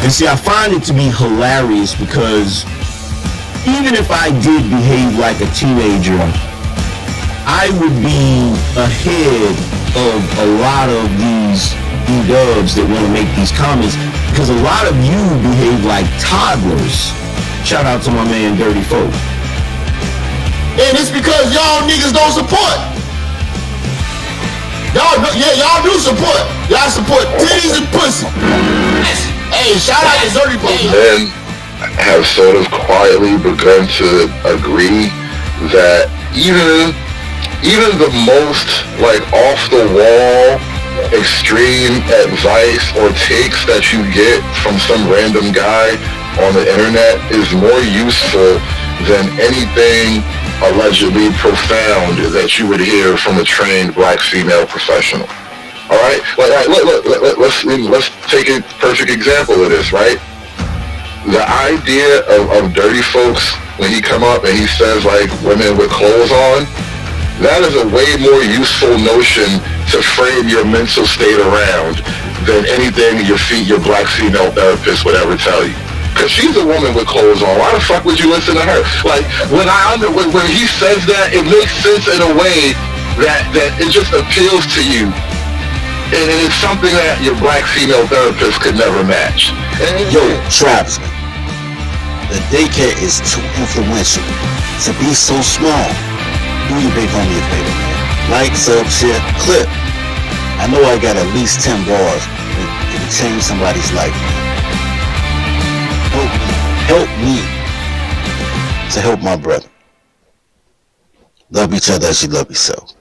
And see, I find it to be hilarious because even if I did behave like a teenager, I would be ahead of a lot of these dubs that want to make these comments, because a lot of you behave like toddlers. Shout out to my man Dirty Folk. And it's because y'all niggas don't support. Y'all do support. Y'all support titties and pussy. Hey, shout out to Dirty Folk. Men have sort of quietly begun to agree that even the most like off the wall extreme advice or takes that you get from some random guy on the internet is more useful than anything allegedly profound that you would hear from a trained black female professional. All right, let's take a perfect example of this, right? The idea of dirty folks when he come up and he says like women with clothes on, that is a way more useful notion to frame your mental state around than anything your black female therapist would ever tell you. Because she's a woman with clothes on. Why the fuck would you listen to her? Like, when he says that, it makes sense in a way that it just appeals to you. And it's something that your black female therapist could never match. Yo, Travis, the daycare is too influential to be so small. Do your big homie a favor, man. Like, sub, share, clip. I know I got at least 10 bars that can change somebody's life, man. Help me to help my brother. Love each other as you love yourself.